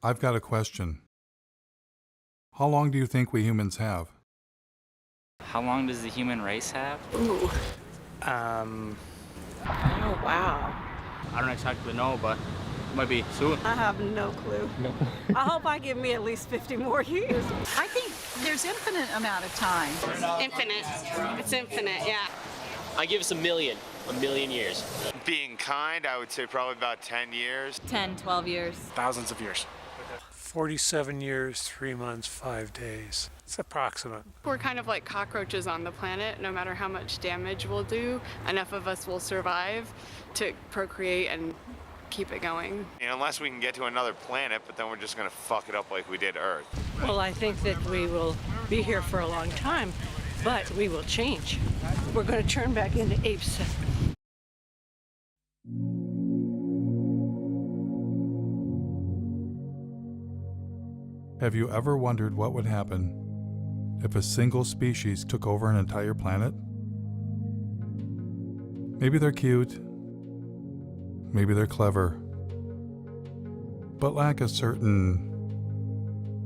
I've got a question. How long do you think we humans have? How long does the human race have? Ooh. Um, Oh, wow. I don't exactly know, but it might be soon. I have no clue. I hope I give me at least 50 more years. I think there's infinite amount of time. Infinite. It's infinite, yeah. I give us a million years. Being kind, I would say probably about 10 years. 10, 12 years. Thousands of years. 47 years, 3 months, 5 days. It's approximate. We're kind of like cockroaches on the planet. No matter how much damage we'll do, enough of us will survive to procreate and keep it going. Unless we can get to another planet, but then we're just going to fuck it up like we did Earth. Well, I think that we will be here for a long time, but we will change. We're going to turn back into apes. Have you ever wondered what would happen if a single species took over an entire planet? Maybe they're cute, maybe they're clever, but lack a certain,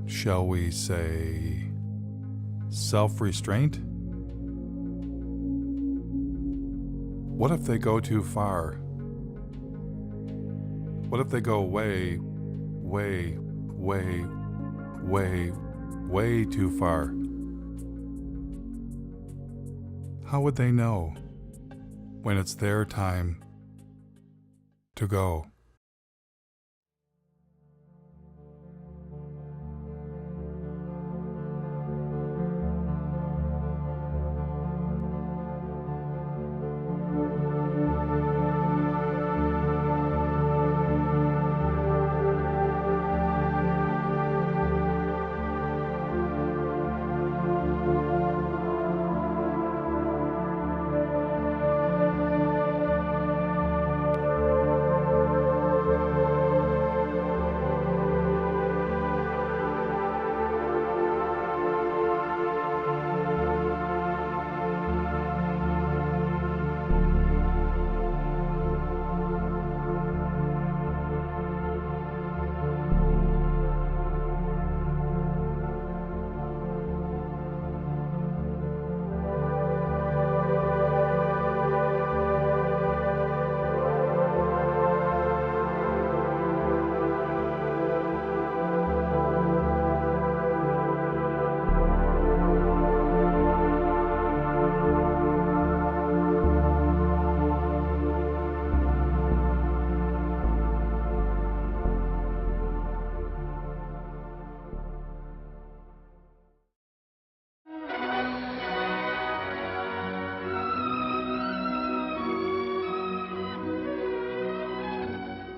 shall we say, self-restraint? What if they go too far? What if they go way, way, way, way, way too far? How would they know when it's their time to go?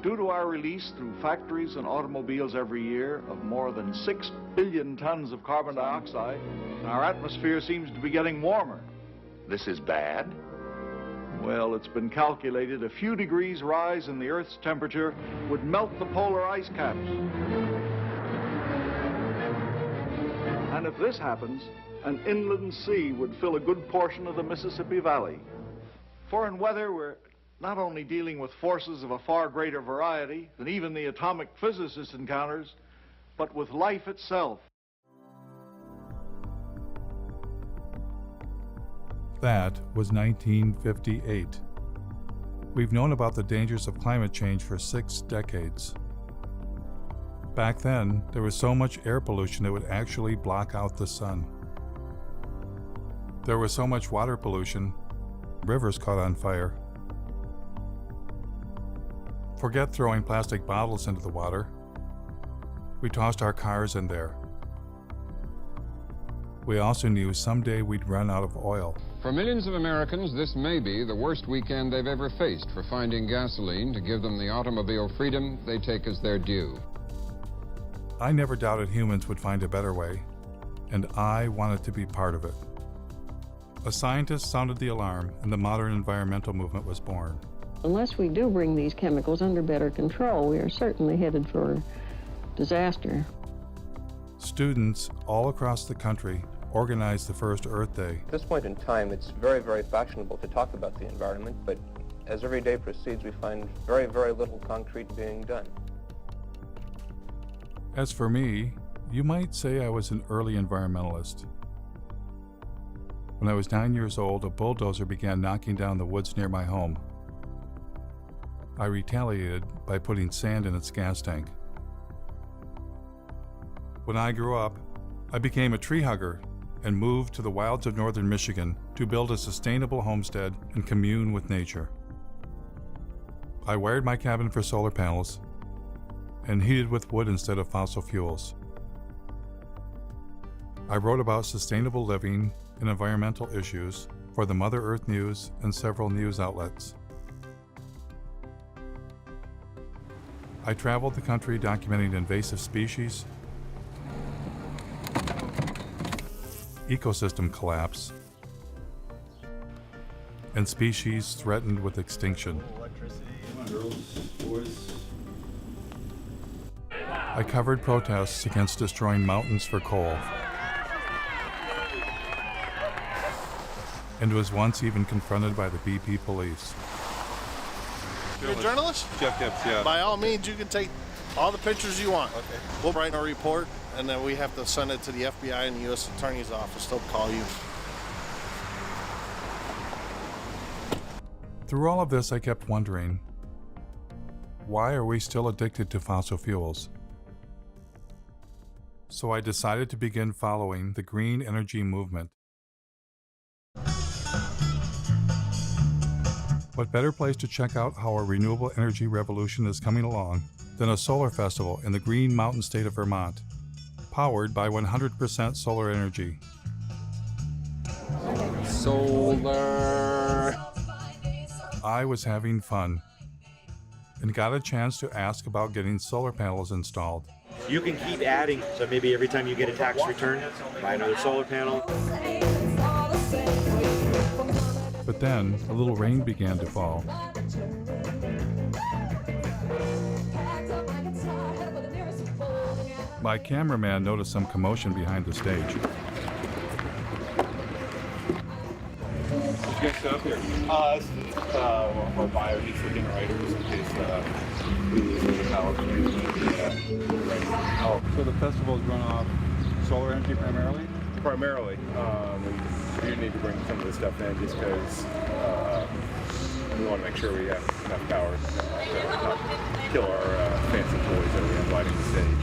Due to our release through factories and automobiles every year of more than 6 billion tons of carbon dioxide, our atmosphere seems to be getting warmer. This is bad? Well, it's been calculated a few degrees rise in the Earth's temperature would melt the polar ice caps. And if this happens, an inland sea would fill a good portion of the Mississippi Valley. For in weather, we're not only dealing with forces of a far greater variety than even the atomic physicist encounters, but with life itself. That was 1958. We've known about the dangers of climate change for 6 decades. Back then, there was so much air pollution it would actually block out the sun. There was so much water pollution, rivers caught on fire. Forget throwing plastic bottles into the water. We tossed our cars in there. We also knew someday we'd run out of oil. For millions of Americans, this may be the worst weekend they've ever faced for finding gasoline to give them the automobile freedom they take as their due. I never doubted humans would find a better way, and I wanted to be part of it. A scientist sounded the alarm, and the modern environmental movement was born. Unless we do bring these chemicals under better control, we are certainly headed for disaster. Students all across the country organized the first Earth Day. At this point in time, it's very, very fashionable to talk about the environment, but as every day proceeds, we find very, very little concrete being done. As for me, you might say I was an early environmentalist. When I was 9 years old, a bulldozer began knocking down the woods near my home. I retaliated by putting sand in its gas tank. When I grew up, I became a tree hugger and moved to the wilds of northern Michigan to build a sustainable homestead and commune with nature. I wired my cabin for solar panels and heated with wood instead of fossil fuels. I wrote about sustainable living and environmental issues for the Mother Earth News and several news outlets. I traveled the country documenting invasive species, ecosystem collapse, and species threatened with extinction. I covered protests against destroying mountains for coal, and was once even confronted by the BP police. You're a journalist? Jeff Gibbs, yeah. By all means, you can take all the pictures you want. Okay. We'll write a report, and then we have to send it to the FBI and the U.S. Attorney's Office. They'll call you. Through all of this, I kept wondering, why are we still addicted to fossil fuels? So I decided to begin following the green energy movement. What better place to check out how our renewable energy revolution is coming along than a solar festival in the Green Mountain state of Vermont, powered by 100% solar energy. Solar. I was having fun and got a chance to ask about getting solar panels installed. You can keep adding, so maybe every time you get a tax return, buy another solar panel. But then a little rain began to fall. My cameraman noticed some commotion behind the stage. What'd you guys set up here? This is one of our biodiesel generators in case we lose the power. Oh, so the festivals run off solar energy primarily? Primarily. We do need to bring some of this stuff in just because we want to make sure we have enough power to not kill our fancy toys that we have lighting the stage.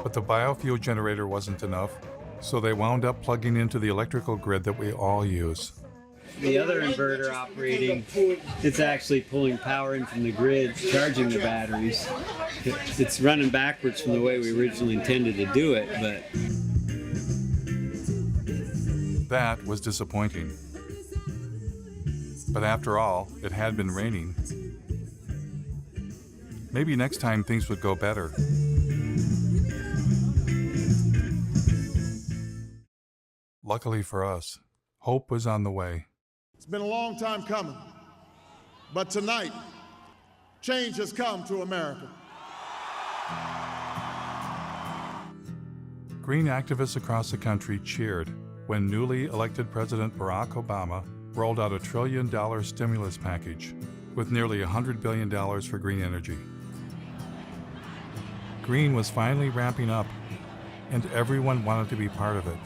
But the biofuel generator wasn't enough, so they wound up plugging into the electrical grid that we all use. The other inverter operating, it's actually pulling power in from the grid, charging the batteries. It's running backwards from the way we originally intended to do it, but... That was disappointing. But after all, it had been raining. Maybe next time things would go better. Luckily for us, hope was on the way. It's been a long time coming, but tonight, change has come to America. Green activists across the country cheered when newly elected President Barack Obama rolled out $1 trillion stimulus package with nearly $100 billion for green energy. Green was finally ramping up, and everyone wanted to be part of it.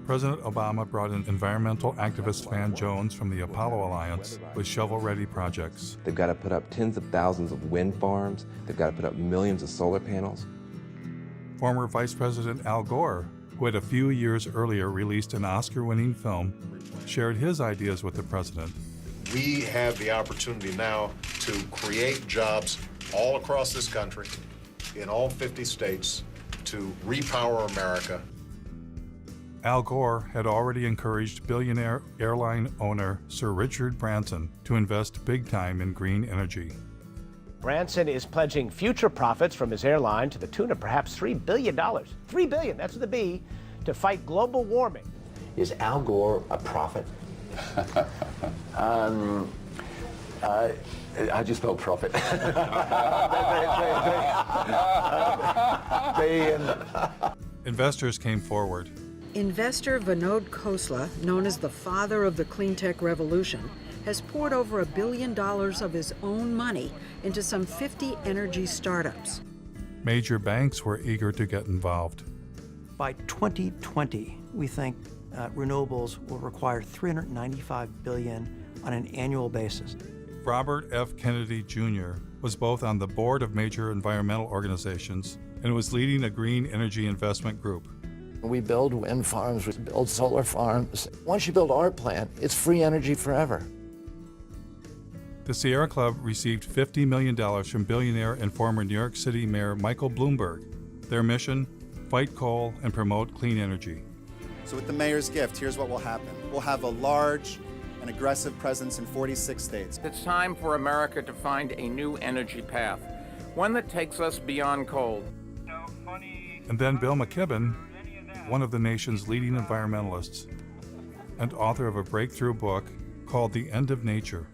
President Obama brought in environmental activist Van Jones from the Apollo Alliance with shovel-ready projects. They've got to put up tens of thousands of wind farms. They've got to put up millions of solar panels. Former Vice President Al Gore, who had a few years earlier released an Oscar-winning film, shared his ideas with the president. We have the opportunity now to create jobs all across this country, in all 50 states, to repower America. Al Gore had already encouraged billionaire airline owner Sir Richard Branson to invest big time in green energy. Branson is pledging future profits from his airline to the tune of perhaps $3 billion. $3 billion, that's with a B, to fight global warming. Is Al Gore a prophet? I just spelled profit. Investors came forward. Investor Vinod Khosla, known as the father of the clean tech revolution, has poured over $1 billion of his own money into some 50 energy startups. Major banks were eager to get involved. By 2020, we think renewables will require $395 billion on an annual basis. Robert F. Kennedy Jr. was both on the board of major environmental organizations and was leading a green energy investment group. We build wind farms, we build solar farms. Once you build our plant, it's free energy forever. The Sierra Club received $50 million from billionaire and former New York City Mayor Michael Bloomberg. Their mission, fight coal and promote clean energy. So with the mayor's gift, here's what will happen. We'll have a large and aggressive presence in 46 states. It's time for America to find a new energy path, one that takes us beyond coal. And then Bill McKibben, one of the nation's leading environmentalists and author of a breakthrough book called The End of Nature,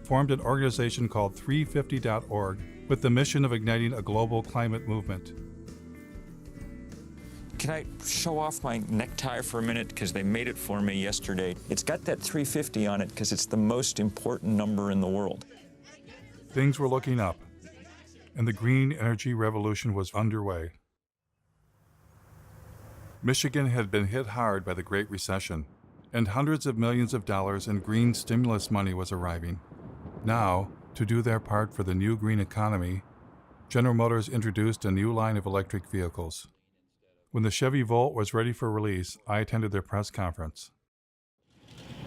formed an organization called 350.org with the mission of igniting a global climate movement. Can I show off my necktie for a minute? Because they made it for me yesterday. It's got that 350 on it because it's the most important number in the world. Things were looking up, and the green energy revolution was underway. Michigan had been hit hard by the Great Recession, and hundreds of millions of dollars in green stimulus money was arriving. Now, to do their part for the new green economy, General Motors introduced a new line of electric vehicles. When the Chevy Volt was ready for release, I attended their press conference.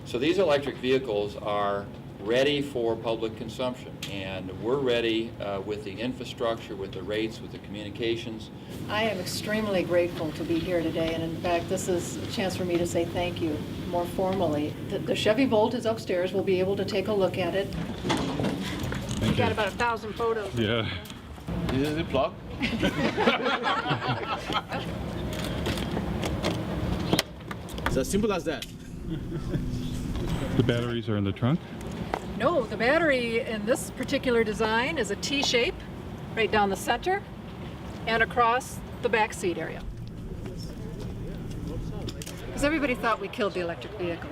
So these electric vehicles are ready for public consumption, and we're ready with the infrastructure, with the rates, with the communications. I am extremely grateful to be here today, and in fact, this is a chance for me to say thank you more formally. The Chevy Volt is upstairs. We'll be able to take a look at it. We've got about 1,000 photos. Yeah. Is it plugged? It's as simple as that. The batteries are in the trunk? No, the battery in this particular design is a T-shape right down the center and across the back seat area. Because everybody thought we killed the electric vehicle.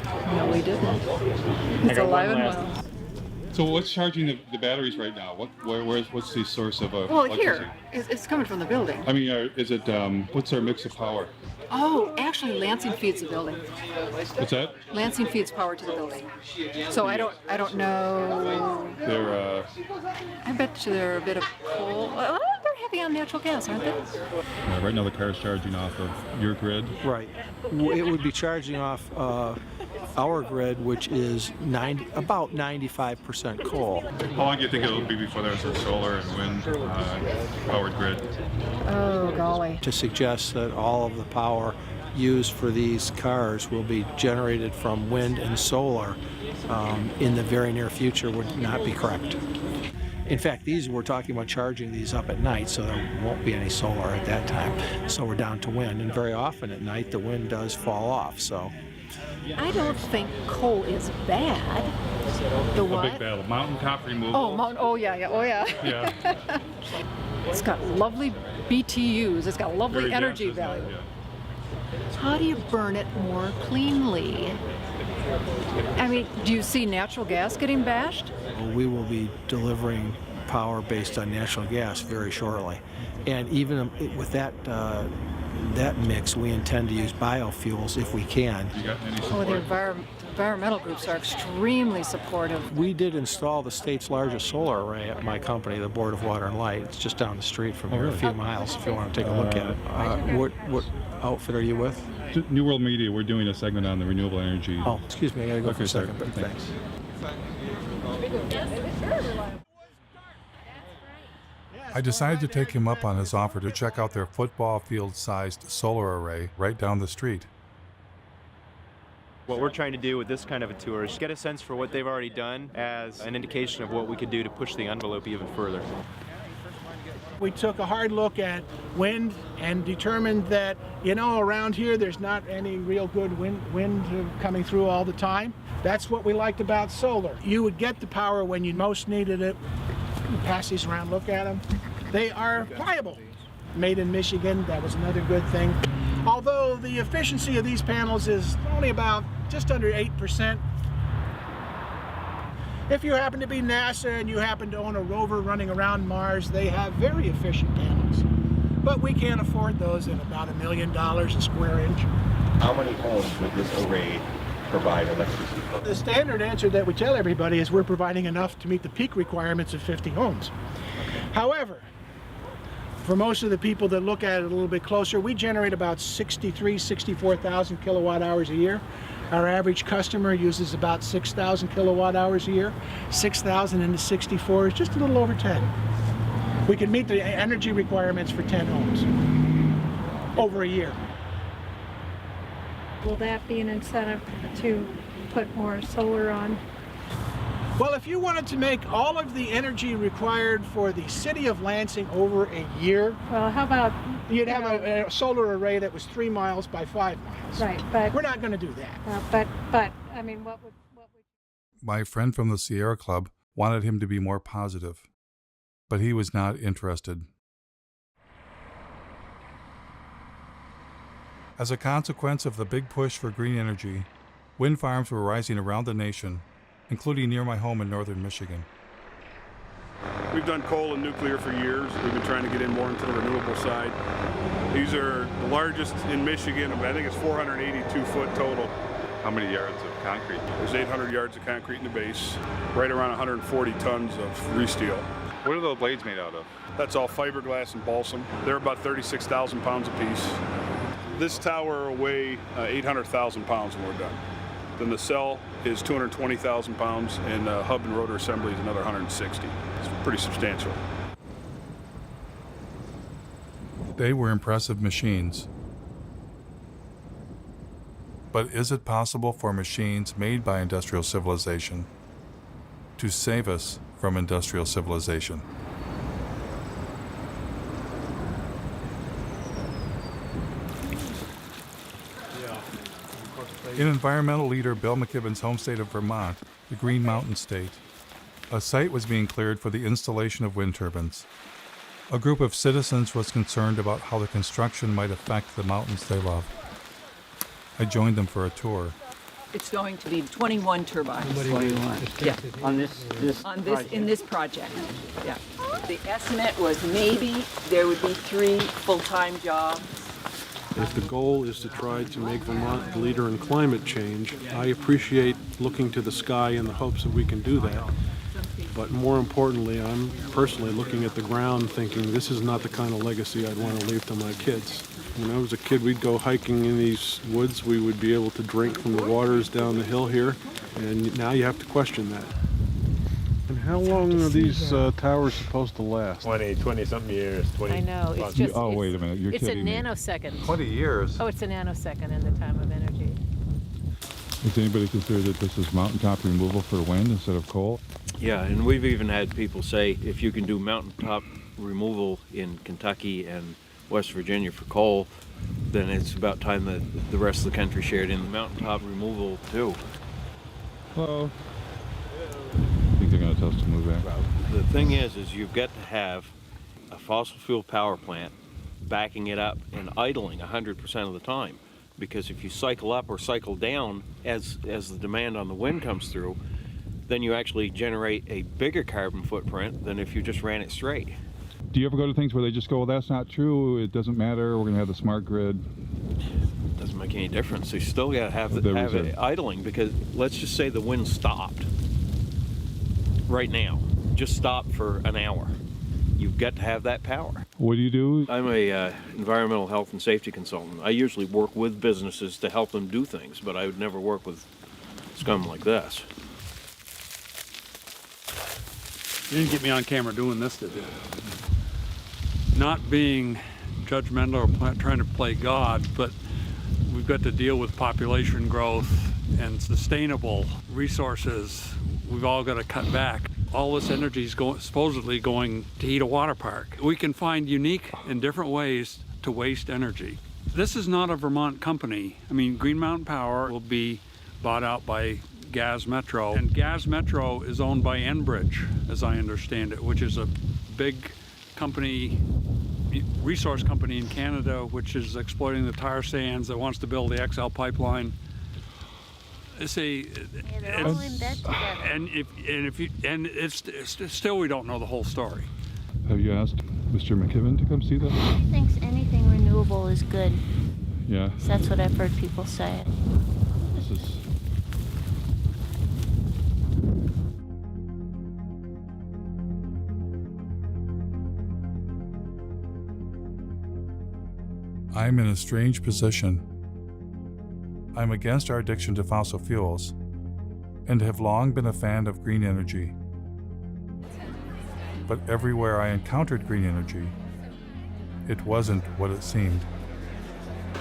No, we didn't. It's alive and well. So what's charging the batteries right now? What's the source of Well, electricity? here, it's coming from the building. I mean, is it, what's our mix of power? Oh, actually, Lansing feeds the building. What's that? Lansing feeds power to the building. So I don't know. They're, I bet you they're a bit of coal. Well, they're heavy on natural gas, aren't they? right now the car's charging off of your grid? Right. It would be charging off our grid, which is about 95% coal. How long do you think it'll be before there's a solar and wind powered grid? Oh, golly. To suggest that all of the power used for these cars will be generated from wind and solar in the very near future would not be correct. In fact, we're talking about charging these up at night, so there won't be any solar at that time. So we're down to wind, and very often at night the wind does fall off. So I don't think coal is bad. The what? A big battle. Mountaintop removal. Oh, yeah. Yeah. It's got lovely BTUs. It's got lovely Very energy dense, value. isn't it? How do you burn it more cleanly? I mean, do you see natural gas getting bashed? we will be delivering power based on natural gas very shortly. And even with that that mix, we intend to use biofuels if we can. You got any support? Oh, the environmental groups are extremely supportive. We did install the state's largest solar array at my company, the Board of Water and Light. It's just down the street from here, a few miles, if you want to take a look at it. What outfit are you with? New World Media. We're doing a segment on the renewable energy. Oh, excuse me, I gotta go for a second. Sorry. Thanks. I decided to take him up on his offer to check out their football field-sized solar array right down the street. What we're trying to do with this kind of a tour is get a sense for what they've already done as an indication of what we could do to push the envelope even further. We took a hard look at wind and determined that, around here there's not any real good wind coming through all the time. That's what we liked about solar. You would get the power when you most needed it. Pass these around, look at them. They are pliable. Made in Michigan, that was another good thing. Although the efficiency of these panels is only about just under 8%. If you happen to be NASA and you happen to own a rover running around Mars, they have very efficient panels. But we can't afford those at about $1 million a square inch. How many homes would this array provide electricity for? The standard answer that we tell everybody is we're providing enough to meet the peak requirements of 50 homes. However, for most of the people that look at it a little bit closer, we generate about 64,000 kilowatt hours a year. Our average customer uses about 6,000 kilowatt hours a year. 6,000 into 64 is just a little over 10. We can meet the energy requirements for 10 homes over a year. Will that be an incentive to put more solar on? Well, if you wanted to make all of the energy required for the city of Lansing over a year, well, how about you'd have a solar array that was 3 miles by 5 miles. Right, but we're not going to do that. But I mean, what would? My friend from the Sierra Club wanted him to be more positive, but he was not interested. As a consequence of the big push for green energy, wind farms were rising around the nation, including near my home in northern Michigan. We've done coal and nuclear for years. We've been trying to get in more into the renewable side. These are the largest in Michigan. I think it's 482 foot total. How many yards of concrete? There's 800 yards of concrete in the base, right around 140 tons of re-steel. What are those blades made out of? That's all fiberglass and balsam. They're about 36,000 pounds apiece. This tower will weigh 800,000 pounds when we're done. Then the cell is 220,000 pounds, and hub and rotor assembly is another 160. It's pretty substantial. They were impressive machines. But is it possible for machines made by industrial civilization to save us from industrial civilization? In environmental leader Bill McKibben's home state of Vermont, the Green Mountain State, a site was being cleared for the installation of wind turbines. A group of citizens was concerned about how the construction might affect the mountains they love. I joined them for a tour. It's going to be 21 turbines. 21. Yeah. On this In this project. Yeah. The estimate was maybe there would be 3 full-time jobs. If the goal is to try to make Vermont the leader in climate change, I appreciate looking to the sky in the hopes that we can do that. But more importantly, I'm personally looking at the ground thinking this is not the kind of legacy I'd want to leave to my kids. When I was a kid, we'd go hiking in these woods. We would be able to drink from the waters down the hill here, and now you have to question that. And how long are these towers supposed to last? 20-something years. 20. I know. It's just. Oh, wait a minute. You're kidding me. It's a nanosecond. 20 years. Oh, it's a nanosecond in the time of energy. Does anybody consider that this is mountaintop removal for wind instead of coal? Yeah, and we've even had people say if you can do mountaintop removal in Kentucky and West Virginia for coal, then it's about time that the rest of the country shared in the mountaintop removal too. Hello. I think they're going to tell us to move back. The thing is you've got to have a fossil fuel power plant backing it up and idling 100% of the time. Because if you cycle up or cycle down as the demand on the wind comes through, then you actually generate a bigger carbon footprint than if you just ran it straight. Do you ever go to things where they just go, well, that's not true, it doesn't matter, we're going to have the smart grid? Doesn't make any difference. You still got to have it idling, because let's just say the wind stopped right now, just stopped for an hour. You've got to have that power. What do you do? I'm a environmental health and safety consultant. I usually work with businesses to help them do things, but I would never work with scum like this. You didn't get me on camera doing this, did you? Not being judgmental or trying to play God, but we've got to deal with population growth and sustainable resources. We've all got to cut back. all this energy is supposedly going to heat a water park. We can find unique and different ways to waste energy. This is not a Vermont company. I mean, Green Mountain Power will be bought out by Gas Metro, and Gas Metro is owned by Enbridge, as I understand it, which is a big company, resource company in Canada, which is exploiting the tar sands, that wants to build the XL pipeline. See, they're all in bed together. And it's still we don't know the whole story. Have you asked Mr. McKibben to come see that? He thinks anything renewable is good. Yeah. So that's what I've heard people say. This is... I'm in a strange position. I'm against our addiction to fossil fuels and have long been a fan of green energy. But everywhere I encountered green energy, it wasn't what it seemed.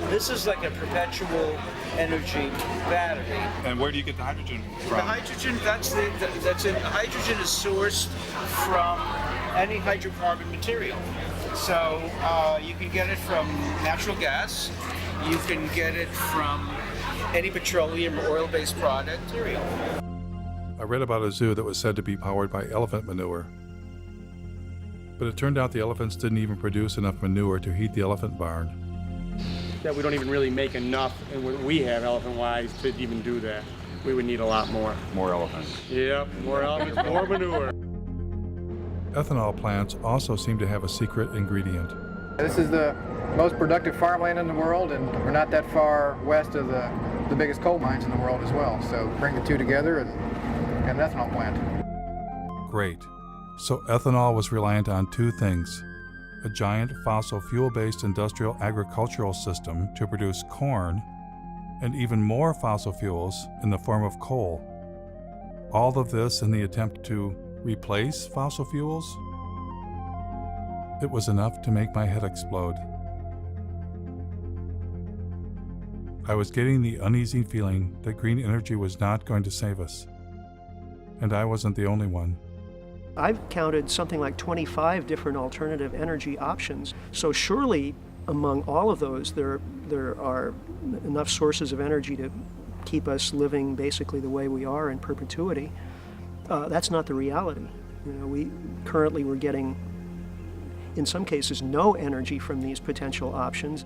This is like a perpetual energy battery. And where do you get the hydrogen from? The hydrogen, hydrogen is sourced from any hydrocarbon material. So you can get it from natural gas, you can get it from any petroleum or oil-based product material. I read about a zoo that was said to be powered by elephant manure. But it turned out the elephants didn't even produce enough manure to heat the elephant barn. That we don't even really make enough, and what we have elephant-wise, to even do that. We would need a lot more. More elephants. Yep, more elephants, more manure. Ethanol plants also seem to have a secret ingredient. This is the most productive farmland in the world, and we're not that far west of the biggest coal mines in the world as well. So bring the two together and get an ethanol plant. Great. So ethanol was reliant on two things: a giant fossil fuel-based industrial agricultural system to produce corn, and even more fossil fuels in the form of coal. All of this in the attempt to replace fossil fuels? It was enough to make my head explode. I was getting the uneasy feeling that green energy was not going to save us. And I wasn't the only one. I've counted something like 25 different alternative energy options. So surely among all of those, there are enough sources of energy to keep us living basically the way we are in perpetuity. That's not the reality. You know, we're getting, in some cases, no energy from these potential options.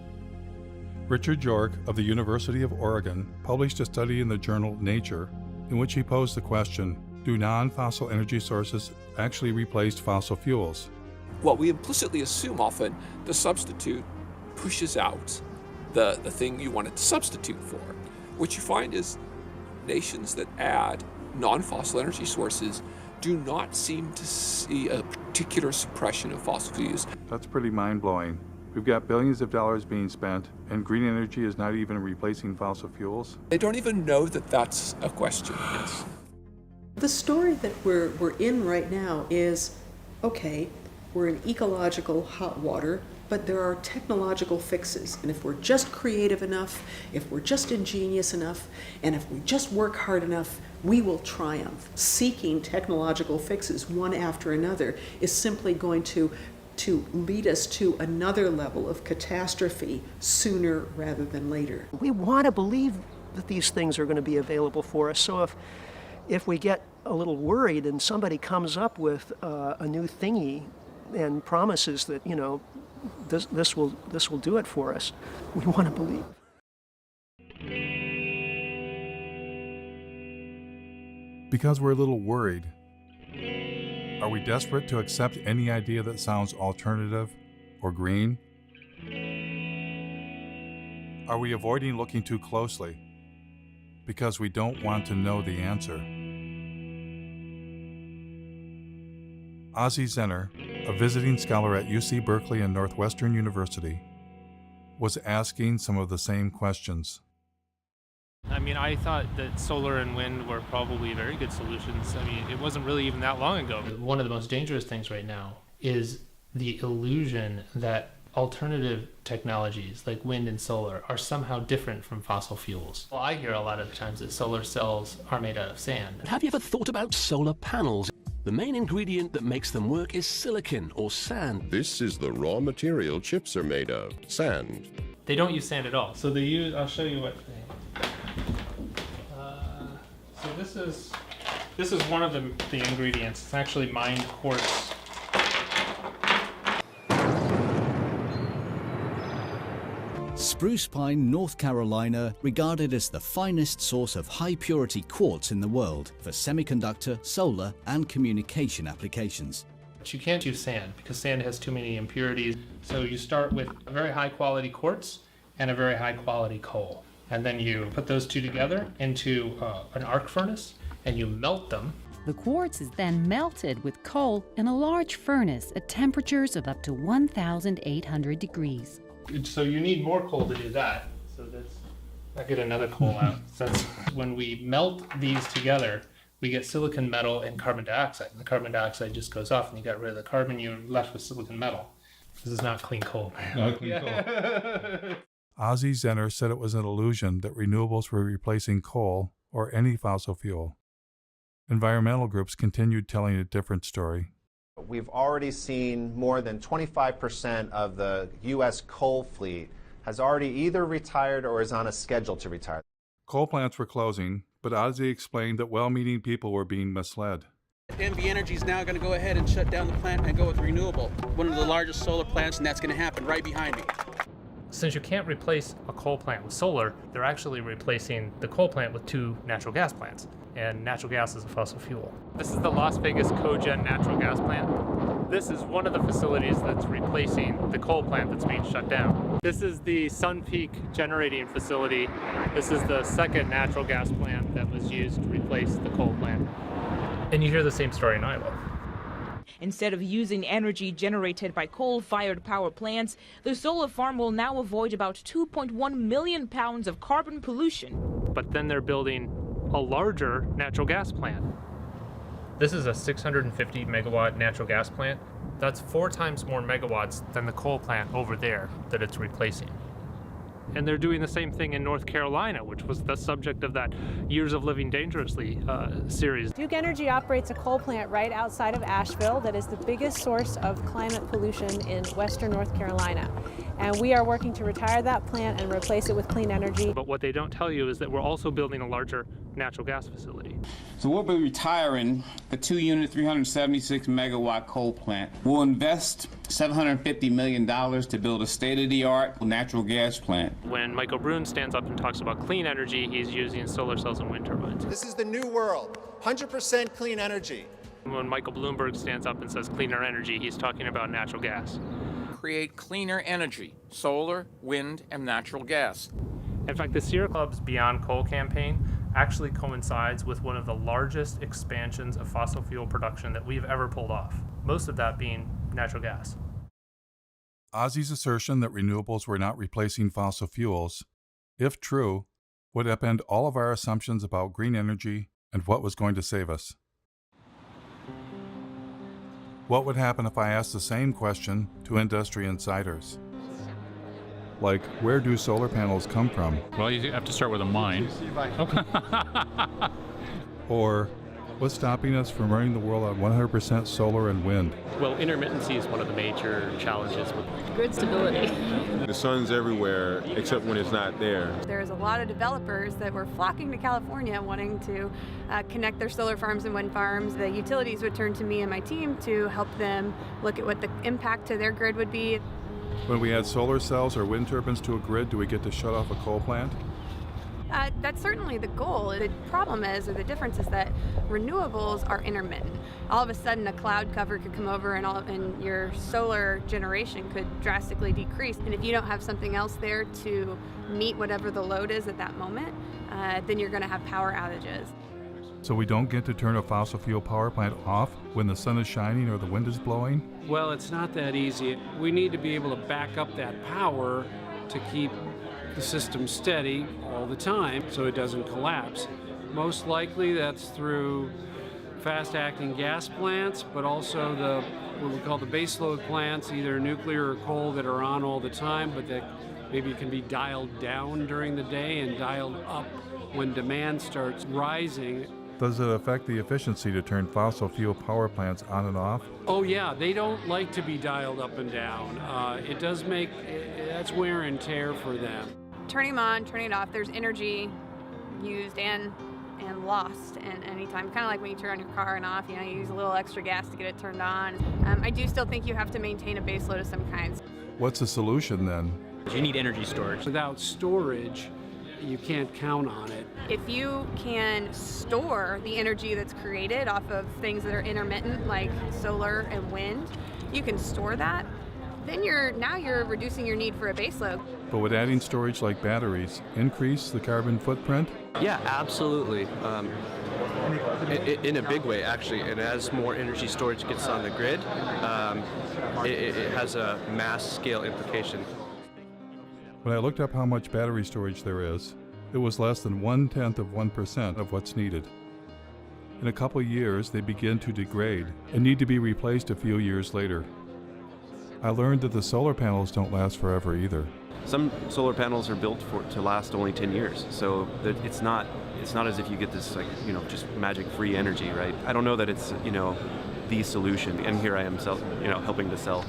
Richard York of the University of Oregon published a study in the journal Nature in which he posed the question, do non-fossil energy sources actually replace fossil fuels? Well, we implicitly assume often the substitute pushes out the thing you want it to substitute for. What you find is nations that add non-fossil energy sources do not seem to see a particular suppression of fossil fuels. That's pretty mind-blowing. We've got billions of dollars being spent, and green energy is not even replacing fossil fuels? They don't even know that that's a question, yes. The story that we're in right now is, okay, we're in ecological hot water, but there are technological fixes. And if we're just creative enough, if we're just ingenious enough, and if we just work hard enough, we will triumph. Seeking technological fixes one after another is simply going to lead us to another level of catastrophe sooner rather than later. We want to believe that these things are going to be available for us. So if we get a little worried and somebody comes up with a new thingy and promises that, you know, this will do it for us, we want to believe. Because we're a little worried. Are we desperate to accept any idea that sounds alternative or green? Are we avoiding looking too closely because we don't want to know the answer? Ozzie Zenner, a visiting scholar at UC Berkeley and Northwestern University, was asking some of the same questions. I mean, I thought that solar and wind were probably very good solutions. I mean, it wasn't really even that long ago. One of the most dangerous things right now is the illusion that alternative technologies like wind and solar are somehow different from fossil fuels. Well, I hear a lot of times that solar cells are made out of sand. Have you ever thought about solar panels? The main ingredient that makes them work is silicon or sand. This is the raw material chips are made of, sand. They don't use sand at all. So they use, I'll show you what so this is one of the ingredients. It's actually mined quartz. Spruce Pine, North Carolina, regarded as the finest source of high-purity quartz in the world for semiconductor, solar, and communication applications. But you can't use sand because sand has too many impurities. So you start with a very high-quality quartz and a very high-quality coal. And then you put those two together into an arc furnace and you melt them. The quartz is then melted with coal in a large furnace at temperatures of up to 1,800 degrees. So you need more coal to do that. So that's, I get another coal out. So that's, when we melt these together, we get silicon metal and carbon dioxide. And the carbon dioxide just goes off and you got rid of the carbon, you're left with silicon metal. This is not clean coal. Not clean coal. Ozzie Zenner said it was an illusion that renewables were replacing coal or any fossil fuel. Environmental groups continued telling a different story. We've already seen more than 25% of the U.S. coal fleet has already either retired or is on a schedule to retire. Coal plants were closing, but Ozzie explained that well-meaning people were being misled. NV Energy is now going to go ahead and shut down the plant and go with renewable. One of the largest solar plants, and that's going to happen right behind me. Since you can't replace a coal plant with solar, they're actually replacing the coal plant with 2 natural gas plants. And natural gas is a fossil fuel. This is the Las Vegas Cogen natural gas plant. This is one of the facilities that's replacing the coal plant that's being shut down. This is the Sun Peak generating facility. This is the second natural gas plant that was used to replace the coal plant. And you hear the same story in Iowa. Instead of using energy generated by coal-fired power plants, the solar farm will now avoid about 2.1 million pounds of carbon pollution. But then they're building a larger natural gas plant. This is a 650 megawatt natural gas plant. That's 4 times more megawatts than the coal plant over there that it's replacing. And they're doing the same thing in North Carolina, which was the subject of that Years of Living Dangerously series. Duke Energy operates a coal plant right outside of Asheville that is the biggest source of climate pollution in western North Carolina. And we are working to retire that plant and replace it with clean energy. But what they don't tell you is that we're also building a larger natural gas facility. So we'll be retiring the 2-unit, 376 megawatt coal plant. We'll invest $750 million to build a state-of-the-art natural gas plant. When Michael Brune stands up and talks about clean energy, he's using solar cells and wind turbines. This is the new world, 100% clean energy. When Michael Bloomberg stands up and says cleaner energy, he's talking about natural gas. Create cleaner energy, solar, wind, and natural gas. In fact, the Sierra Club's Beyond Coal campaign actually coincides with one of the largest expansions of fossil fuel production that we've ever pulled off, most of that being natural gas. Ozzie's assertion that renewables were not replacing fossil fuels, if true, would upend all of our assumptions about green energy and what was going to save us. What would happen if I asked the same question to industry insiders? Like, where do solar panels come from? Well, you have to start with a mine. Or, what's stopping us from running the world on 100% solar and wind? Well, intermittency is one of the major challenges with grid stability. The sun's everywhere except when it's not there. There's a lot of developers that were flocking to California wanting to connect their solar farms and wind farms. The utilities would turn to me and my team to help them look at what the impact to their grid would be. When we add solar cells or wind turbines to a grid, do we get to shut off a coal plant? That's certainly the goal. The problem is, or the difference is that renewables are intermittent. All of a sudden a cloud cover could come over and your solar generation could drastically decrease. And if you don't have something else there to meet whatever the load is at that moment, then you're going to have power outages. So we don't get to turn a fossil fuel power plant off when the sun is shining or the wind is blowing? Well, it's not that easy. We need to be able to back up that power to keep the system steady all the time so it doesn't collapse. Most likely that's through fast-acting gas plants, but also what we call the baseload plants, either nuclear or coal, that are on all the time, but that maybe can be dialed down during the day and dialed up when demand starts rising. Does it affect the efficiency to turn fossil fuel power plants on and off? Oh yeah, they don't like to be dialed up and down. It does make, that's wear and tear for them. Turning them on, turning it off, there's energy used and lost in any time. Kind of like when you turn on your car and off, you use a little extra gas to get it turned on. I do still think you have to maintain a base load of some kinds. What's the solution then? You need energy storage. Without storage, you can't count on it. If you can store the energy that's created off of things that are intermittent, like solar and wind, you can store that, then you're reducing your need for a base load. But would adding storage like batteries increase the carbon footprint? Yeah, absolutely. In a big way, actually. And as more energy storage gets on the grid, it has a mass scale implication. When I looked up how much battery storage there is, it was less than 0.1% of what's needed. In a couple years, they begin to degrade and need to be replaced a few years later. I learned that the solar panels don't last forever either. Some solar panels are built to last only 10 years, so it's not as if you get this just magic free energy, right? I don't know that it's the solution, and here I am helping to sell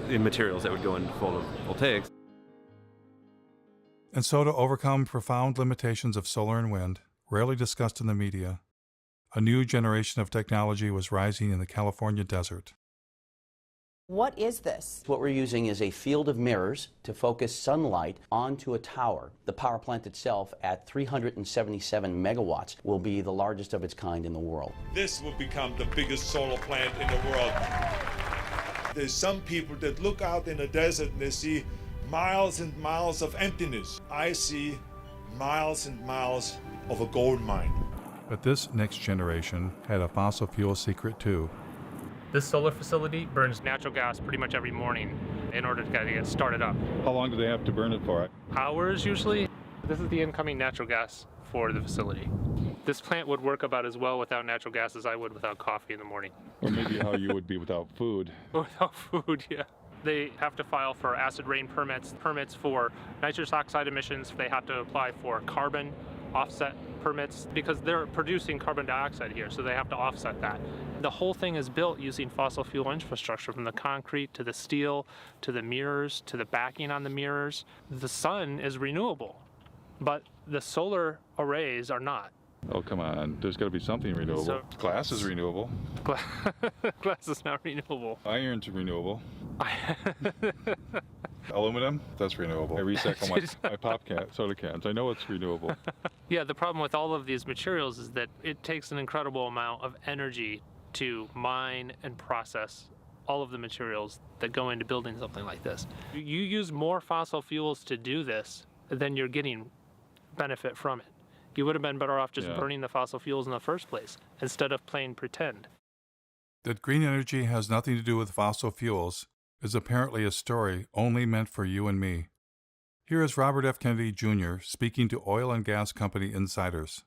in materials that would go into photovoltaics. And so to overcome profound limitations of solar and wind, rarely discussed in the media, a new generation of technology was rising in the California desert. What is this? What we're using is a field of mirrors to focus sunlight onto a tower. The power plant itself, at 377 megawatts, will be the largest of its kind in the world. This will become the biggest solar plant in the world. There's some people that look out in the desert and they see miles and miles of emptiness. I see miles and miles of a gold mine. But this next generation had a fossil fuel secret too. This solar facility burns natural gas pretty much every morning in order to get it started up. How long do they have to burn it for? Hours usually. This is the incoming natural gas for the facility. This plant would work about as well without natural gas as I would without coffee in the morning. Or maybe how you would be without food. Without food, yeah. They have to file for acid rain permits for nitrous oxide emissions. They have to apply for carbon offset permits because they're producing carbon dioxide here, so they have to offset that. The whole thing is built using fossil fuel infrastructure, from the concrete to the steel to the mirrors to the backing on the mirrors. The sun is renewable, but the solar arrays are not. Oh, come on. There's got to be something renewable. Glass is renewable. Glass is not renewable. Iron's renewable. Aluminum, that's renewable. I recycle my pop soda cans. I know it's renewable. Yeah, the problem with all of these materials is that it takes an incredible amount of energy to mine and process all of the materials that go into building something like this. You use more fossil fuels to do this than you're getting benefit from it. You would have been better off just burning the fossil fuels in the first place instead of playing pretend. That green energy has nothing to do with fossil fuels is apparently a story only meant for you and me. Here is Robert F. Kennedy Jr. speaking to oil and gas company insiders.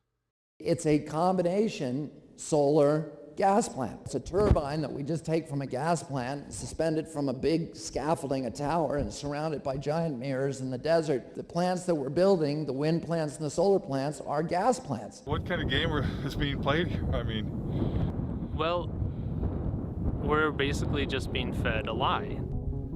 It's a combination solar gas plant. It's a turbine that we just take from a gas plant, suspend it from a big scaffolding, a tower, and surround it by giant mirrors in the desert. The plants that we're building, the wind plants and the solar plants, are gas plants. What kind of game is being played here? Well, we're basically just being fed a lie.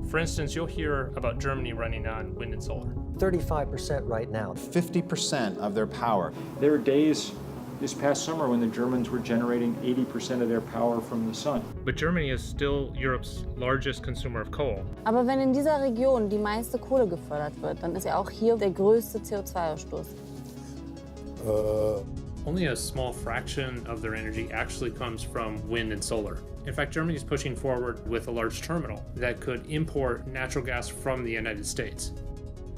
For instance, you'll hear about Germany running on wind and solar. 35% right now. 50% of their power. There were days this past summer when the Germans were generating 80% of their power from the sun. But Germany is still Europe's largest consumer of coal. Aber wenn in dieser Region die meiste Kohle gefördert wird, dann ist ja auch hier der größte CO2-Ausstoß. Only a small fraction of their energy actually comes from wind and solar. In fact, Germany is pushing forward with a large terminal that could import natural gas from the United States.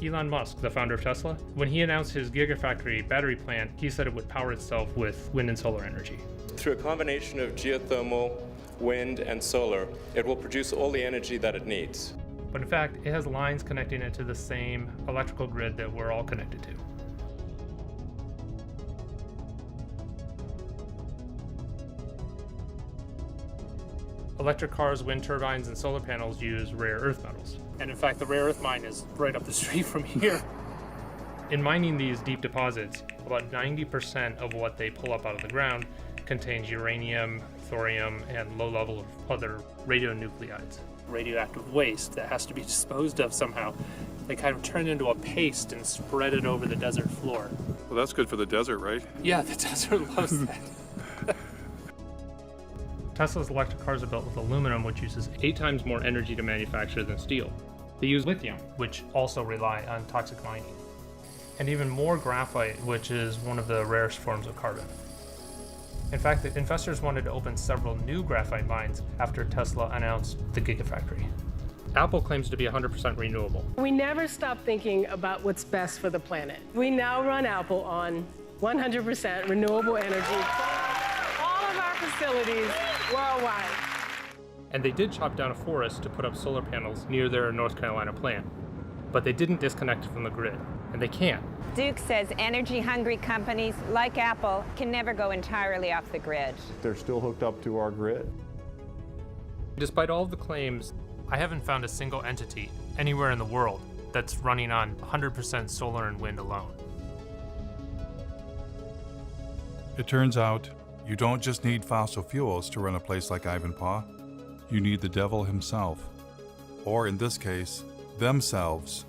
Elon Musk, the founder of Tesla, when he announced his Gigafactory battery plant, he said it would power itself with wind and solar energy. Through a combination of geothermal, wind, and solar, it will produce all the energy that it needs. But in fact, it has lines connecting it to the same electrical grid that we're all connected to. Electric cars, wind turbines, and solar panels use rare earth metals. And in fact, the rare earth mine is right up the street from here. In mining these deep deposits, About 90% of what they pull up out of the ground contains uranium, thorium, and low level of other radionuclides. Radioactive waste that has to be disposed of somehow. They kind of turn it into a paste and spread it over the desert floor. Well, that's good for the desert, right? Yeah, the desert loves that. Tesla's electric cars are built with aluminum, which uses 8 times more energy to manufacture than steel. They use lithium, which also rely on toxic mining, and even more graphite, which is one of the rarest forms of carbon. In fact, the investors wanted to open several new graphite mines after Tesla announced the Gigafactory. Apple claims to be 100% renewable. We never stop thinking about what's best for the planet. We now run Apple on 100% renewable energy. All of our facilities worldwide. And they did chop down a forest to put up solar panels near their North Carolina plant, but they didn't disconnect it from the grid, and they can't. Duke says energy-hungry companies like Apple can never go entirely off the grid. They're still hooked up to our grid. Despite all of the claims, I haven't found a single entity anywhere in the world that's running on 100% solar and wind alone. It turns out, you don't just need fossil fuels to run a place like Ivanpah. You need the devil himself. Or in this case, themselves.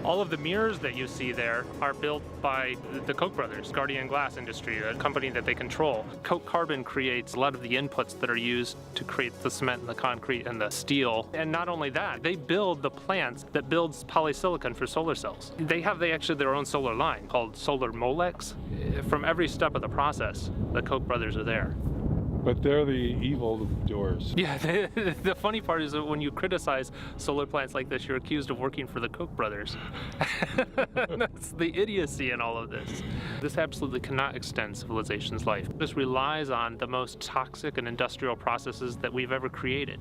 All of the mirrors that you see there are built by the Koch brothers, Guardian Glass Industry, a company that they control. Koch Carbon creates a lot of the inputs that are used to create the cement and the concrete and the steel. And not only that, they build the plants that builds polysilicon for solar cells. They actually their own solar line called Solar Molex. From every step of the process, the Koch brothers are there. But they're the evil doers. Yeah, the funny part is that when you criticize solar plants like this, you're accused of working for the Koch brothers. That's the idiocy in all of this. This absolutely cannot extend civilization's life. This relies on the most toxic and industrial processes that we've ever created.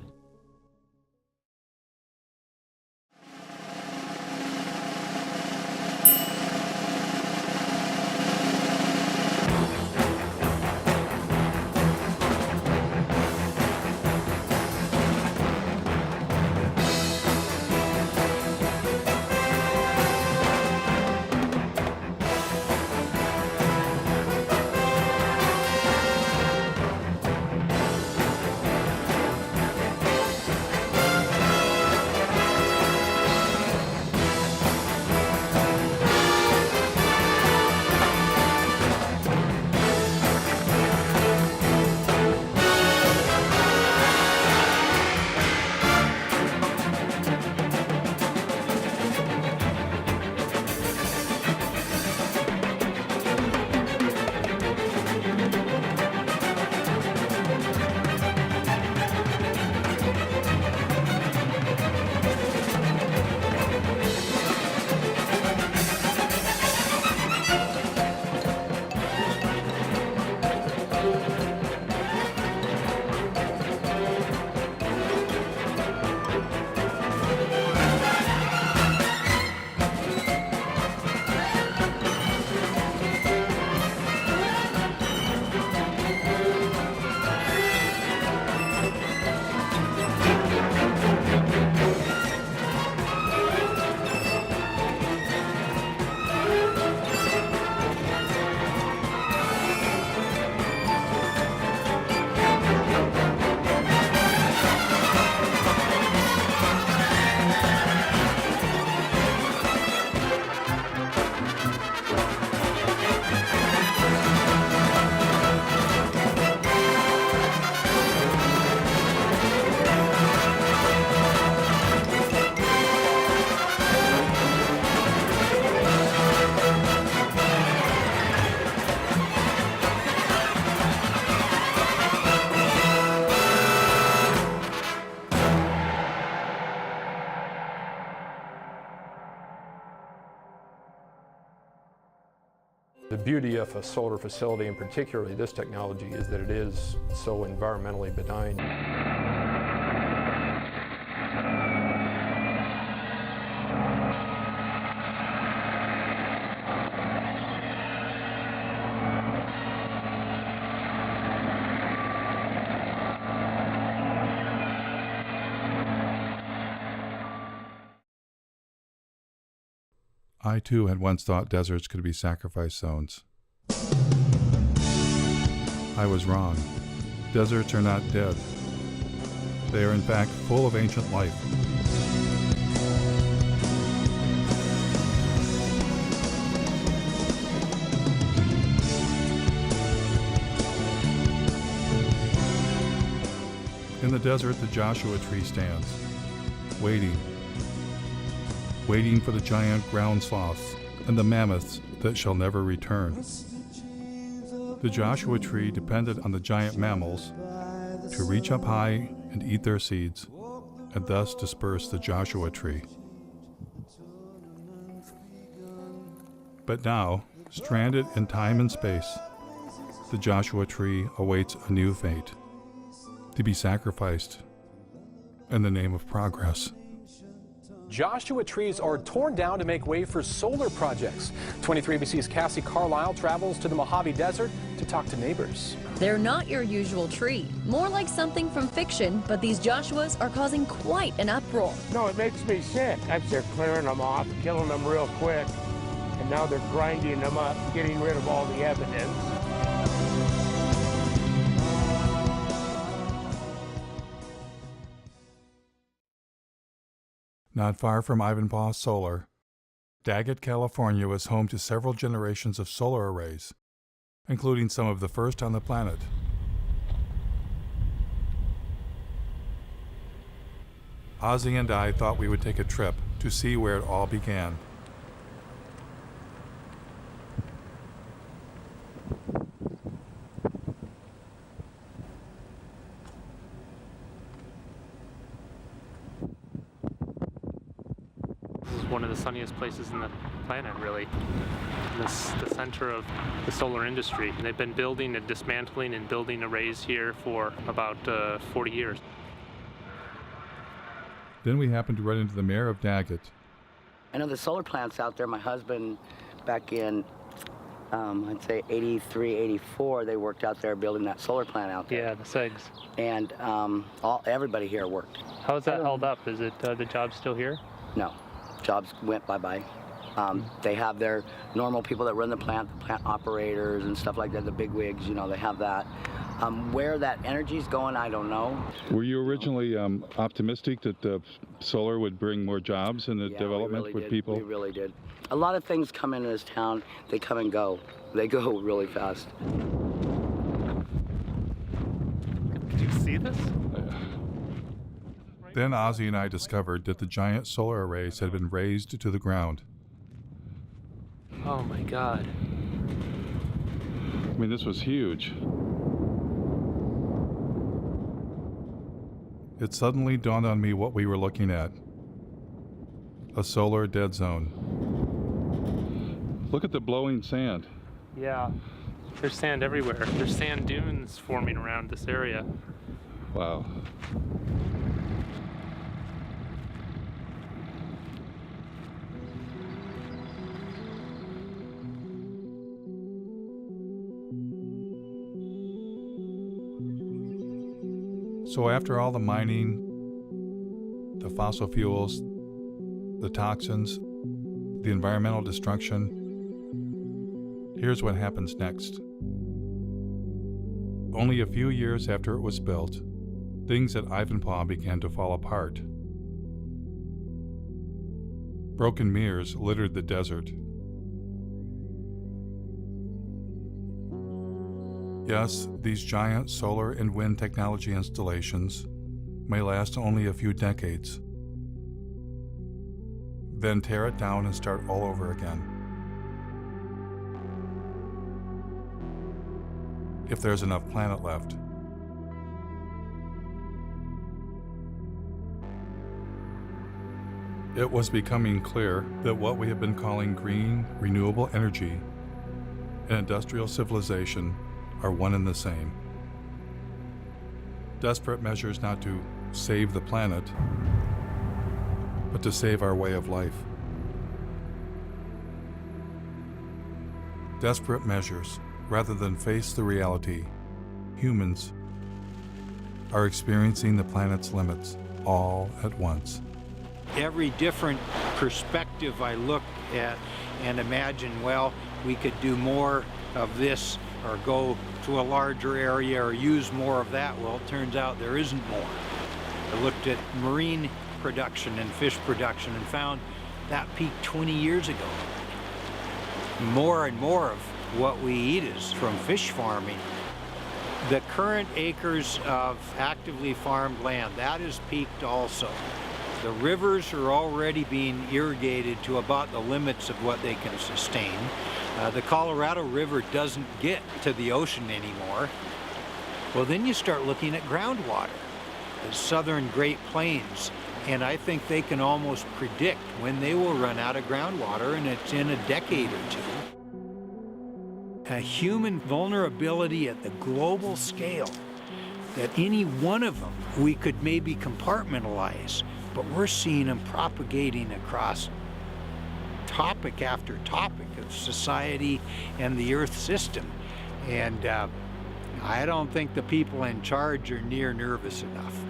The beauty of a solar facility, and particularly this technology, is that it is so environmentally benign. I too had once thought deserts could be sacrifice zones. I was wrong. Deserts are not dead. They are in fact full of ancient life. In the desert, the Joshua tree stands, waiting for the giant ground sloths and the mammoths that shall never return. The Joshua tree depended on the giant mammals to reach up high and eat their seeds, and thus disperse the Joshua tree. But now, stranded in time and space, the Joshua tree awaits a new fate, to be sacrificed in the name of progress. Joshua trees are torn down to make way for solar projects. 23ABC's Cassie Carlisle travels to the Mojave Desert to talk to neighbors. They're not your usual tree, more like something from fiction, but these Joshuas are causing quite an uproar. No, it makes me sick. As they're clearing them off, killing them real quick, and now they're grinding them up, getting rid of all the evidence. Not far from Ivanpah Solar, Daggett, California was home to several generations of solar arrays, including some of the first on the planet. Ozzy and I thought we would take a trip to see where it all began. This is one of the sunniest places in the planet, really. This the center of the solar industry. And they've been building and dismantling and building arrays here for about 40 years. Then we happened to run into the mayor of Daggett. I know the solar plants out there. My husband, back in, I'd say 83, 84, they worked out there building that solar plant out there. Yeah, the SEGs. And everybody here worked. How's that held up? Is it the job still here? No, jobs went bye-bye. They have their normal people that run the plant operators and stuff like that, the big wigs, you know, they have that. Where that energy's going, I don't know. Were you originally optimistic that solar would bring more jobs and the development we really with did. people? We really did. A lot of things come into this town, they come and go. They go really fast. Did you see this? Then Ozzy and I discovered that the giant solar arrays had been razed to the ground. Oh my God. I mean, this was huge. It suddenly dawned on me what we were looking at. A solar dead zone. Look at the blowing sand. Yeah, there's sand everywhere. There's sand dunes forming around this area. Wow. So after all the mining, the fossil fuels, the toxins, the environmental destruction, here's what happens next. Only a few years after it was built, things at Ivanpah began to fall apart. Broken mirrors littered the desert. Yes, these giant solar and wind technology installations may last only a few decades, then tear it down and start all over again. If there's enough planet left. It was becoming clear that what we have been calling green, renewable energy and industrial civilization are one and the same. Desperate measures not to save the planet, but to save our way of life. Desperate measures, rather than face the reality, humans are experiencing the planet's limits all at once. Every different perspective I look at and imagine, well, we could do more of this or go to a larger area or use more of that. Well, it turns out there isn't more. I looked at marine production and fish production and found that peaked 20 years ago. More and more of what we eat is from fish farming. The current acres of actively farmed land, that is peaked also. The rivers are already being irrigated to about the limits of what they can sustain. The Colorado River doesn't get to the ocean anymore. Well, then you start looking at groundwater, the southern Great Plains, and I think they can almost predict when they will run out of groundwater, and it's in a decade or two. A human vulnerability at the global scale, that any one of them we could maybe compartmentalize, but we're seeing them propagating across topic after topic of society and the Earth system. And I don't think the people in charge are near nervous enough.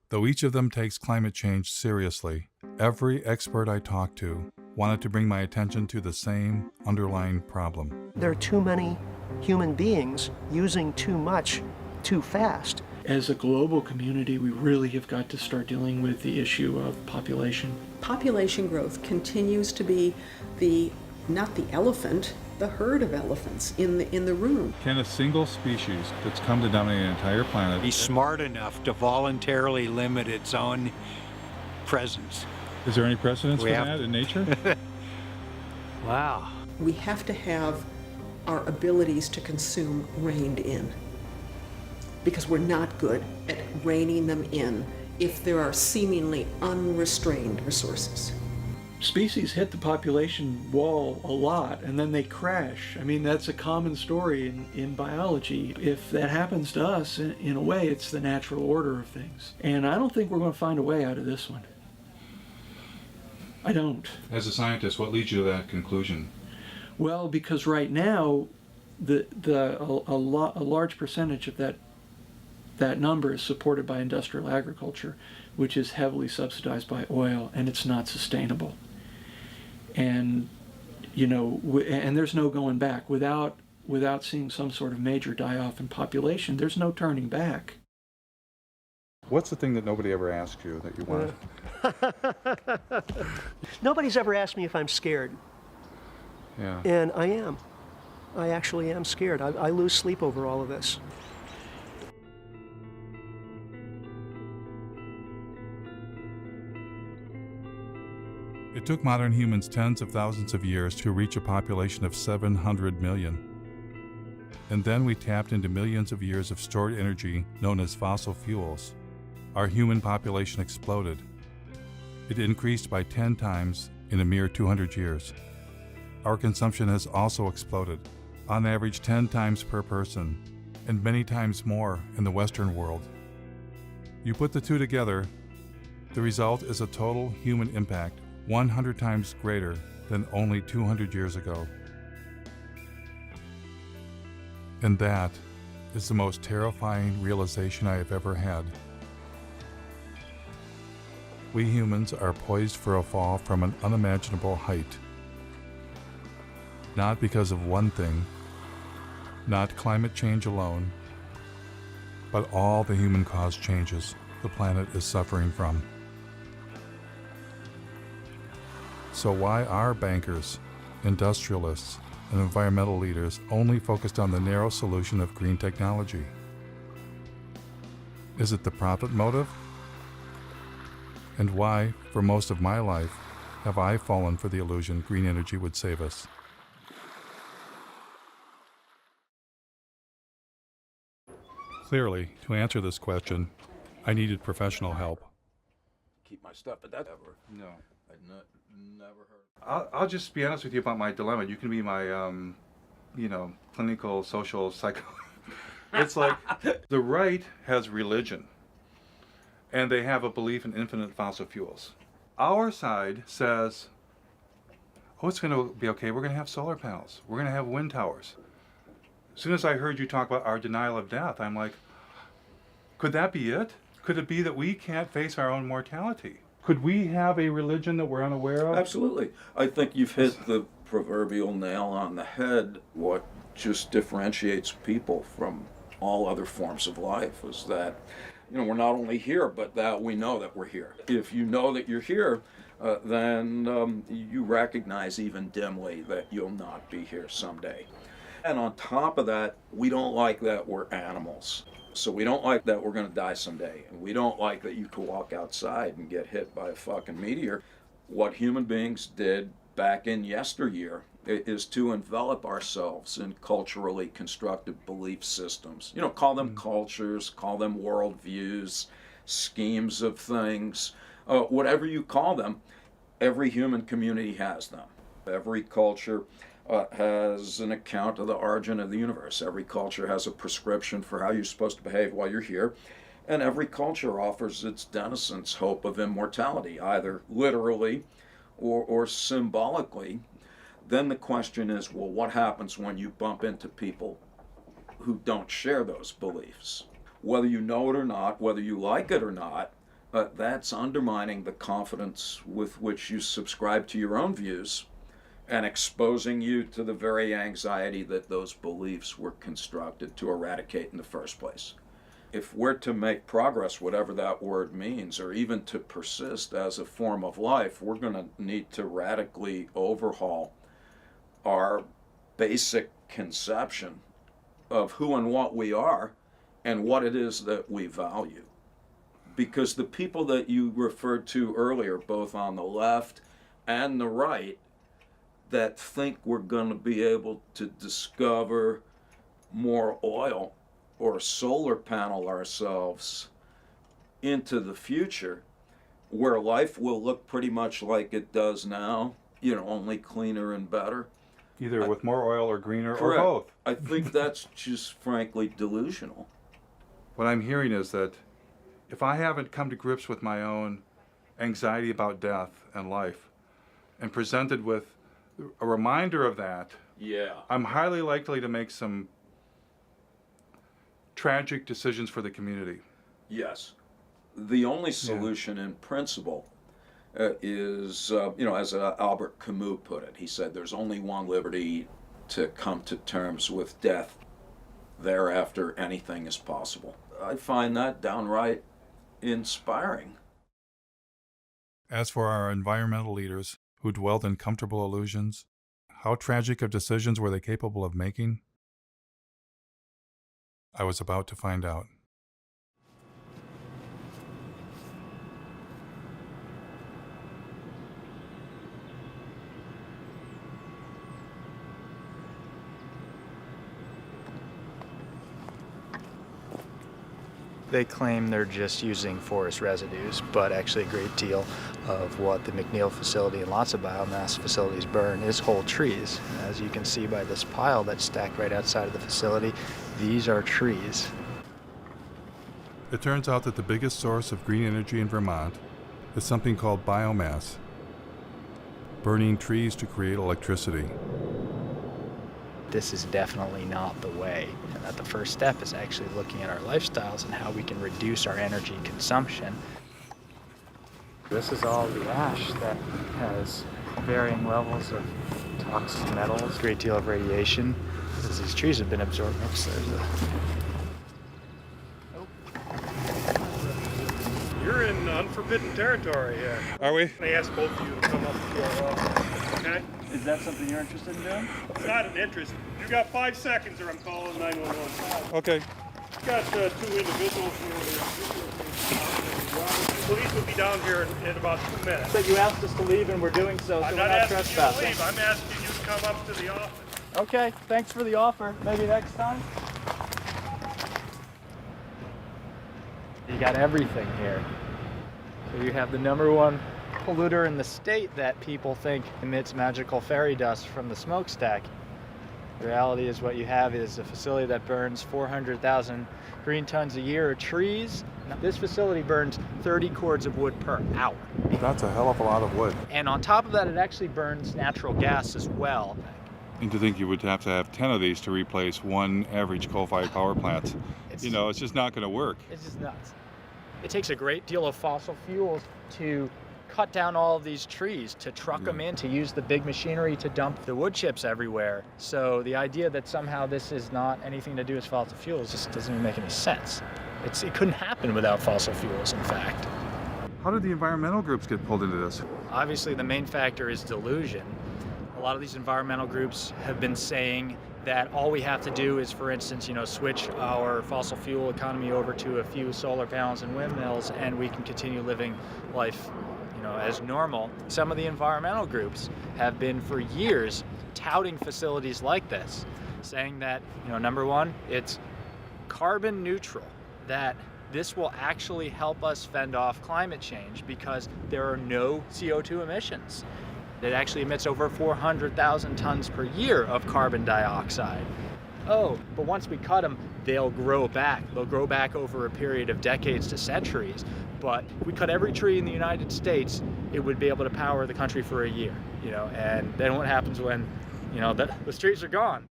Though each of them takes climate change seriously, every expert I talked to wanted to bring my attention to the same underlying problem. There are too many human beings using too much too fast. As a global community, we really have got to start dealing with the issue of population. Population growth continues to be not the elephant, the herd of elephants in the room. Can a single species that's come to dominate an entire planet Be smart enough to voluntarily limit its own presence. Is there any precedence for that in nature? Wow. We have to have our abilities to consume reined in, because we're not good at reining them in if there are seemingly unrestrained resources. Species hit the population wall a lot and then they crash. I mean, that's a common story in biology. If that happens to us, in a way, it's the natural order of things. And I don't think we're going to find a way out of this one. I don't. As a scientist, what leads you to that conclusion? Well, because right now, a large percentage of that number is supported by industrial agriculture, which is heavily subsidized by oil, and it's not sustainable. And, you know, and there's no going back. Without seeing some sort of major die-off in population, there's no turning back. What's the thing that nobody ever asks you that you want? Nobody's ever asked me if I'm scared. Yeah. And I am. I actually am scared. I lose sleep over all of this. It took modern humans tens of thousands of years to reach a population of 700 million. And then we tapped into millions of years of stored energy known as fossil fuels. Our human population exploded. It increased by 10 times in a mere 200 years. Our consumption has also exploded, on average 10 times per person, and many times more in the Western world. You put the two together, the result is a total human impact 100 times greater than only 200 years ago. And that is the most terrifying realization I have ever had. We humans are poised for a fall from an unimaginable height. Not because of one thing, not climate change alone, but all the human-caused changes the planet is suffering from. So why are bankers, industrialists, and environmental leaders only focused on the narrow solution of green technology? Is it the profit motive? And why, for most of my life, have I fallen for the illusion green energy would save us? Clearly, to answer this question, I needed professional help. Keep my stuff, but that ever. No. Never heard. I'll just be honest with you about my dilemma. You can be my, clinical, social, psycho. It's like the right has religion, and they have a belief in infinite fossil fuels. Our side says, oh, it's going to be okay. We're going to have solar panels. We're going to have wind towers. As soon as I heard you talk about our denial of death, I'm like, could that be it? Could it be that we can't face our own mortality? Could we have a religion that we're unaware of? Absolutely. I think you've hit the proverbial nail on the head. What just differentiates people from all other forms of life is that, we're not only here, but that we know that we're here. If you know that you're here, then you recognize even dimly that you'll not be here someday. And on top of that, we don't like that we're animals. So we don't like that we're going to die someday. And we don't like that you could walk outside and get hit by a fucking meteor. What human beings did back in yesteryear is to envelop ourselves in culturally constructed belief systems. Call them cultures, call them worldviews, schemes of things, whatever you call them. Every human community has them. Every culture has an account of the origin of the universe. Every culture has a prescription for how you're supposed to behave while you're here. And every culture offers its denizens hope of immortality, either literally or symbolically. Then the question is, well, what happens when you bump into people who don't share those beliefs? Whether you know it or not, whether you like it or not, that's undermining the confidence with which you subscribe to your own views and exposing you to the very anxiety that those beliefs were constructed to eradicate in the first place. If we're to make progress, whatever that word means, or even to persist as a form of life, we're going to need to radically overhaul our basic conception of who and what we are and what it is that we value. Because the people that you referred to earlier, both on the left and the right, that think we're going to be able to discover more oil or solar panel ourselves into the future, where life will look pretty much like it does now, only cleaner and better. Either with more oil or greener Correct. or both. I think that's just frankly delusional. What I'm hearing is that if I haven't come to grips with my own anxiety about death and life and presented with a reminder of that, I'm highly likely to make some tragic decisions for the community. Yes. The only solution in principle is, as Albert Camus put it, he said, there's only one liberty: to come to terms with death. Thereafter, anything is possible. I find that downright inspiring. As for our environmental leaders who dwelled in comfortable illusions, how tragic of decisions were they capable of making? I was about to find out. They claim they're just using forest residues, but actually a great deal of what the McNeil facility and lots of biomass facilities burn is whole trees. As you can see by this pile that's stacked right outside of the facility, these are trees. It turns out that the biggest source of green energy in Vermont is something called biomass, burning trees to create electricity. This is definitely not the way, and that the first step is actually looking at our lifestyles and how we can reduce our energy consumption. This is all the ash that has varying levels of toxic metals, a great deal of radiation, as these trees have been absorbed. Oops, there's a... You're in unforbidden territory here. Are we? I asked both of you to come up to our office, okay? Is that something you're interested in doing? It's not an interest. You got 5 seconds or I'm calling 911. Okay. Got 2 individuals here. Police will be down here in about 2 minutes. But you asked us to leave and we're doing so, I'm not asking you to leave. I'm asking you to come up to the office. Okay, thanks for the offer. Maybe next time? You got everything here. So you have the #1 polluter in the state that people think emits magical fairy dust from the smokestack. The reality is what you have is a facility that burns 400,000 green tons a year of trees. This facility burns 30 cords of wood per hour. That's a hell of a lot of wood. And on top of that, it actually burns natural gas as well. And to think you would have to have 10 of these to replace one average coal-fired power plant. It's just not going to work. It's just nuts. It takes a great deal of fossil fuels to cut down all of these trees to truck them in, to use the big machinery to dump the wood chips everywhere. So the idea that somehow this is not anything to do with fossil fuels just doesn't even make any sense. It couldn't happen without fossil fuels, in fact. How did the environmental groups get pulled into this? Obviously, the main factor is delusion. A lot of these environmental groups have been saying that all we have to do is, for instance, switch our fossil fuel economy over to a few solar panels and windmills, and we can continue living life, as normal. Some of the environmental groups have been for years touting facilities like this, saying that, number one, it's carbon neutral, that this will actually help us fend off climate change because there are no CO2 emissions. It actually emits over 400,000 tons per year of carbon dioxide. Oh, but once we cut them, they'll grow back. They'll grow back over a period of decades to centuries. But if we cut every tree in the United States, it would be able to power the country for a year, and then what happens when, the trees are gone?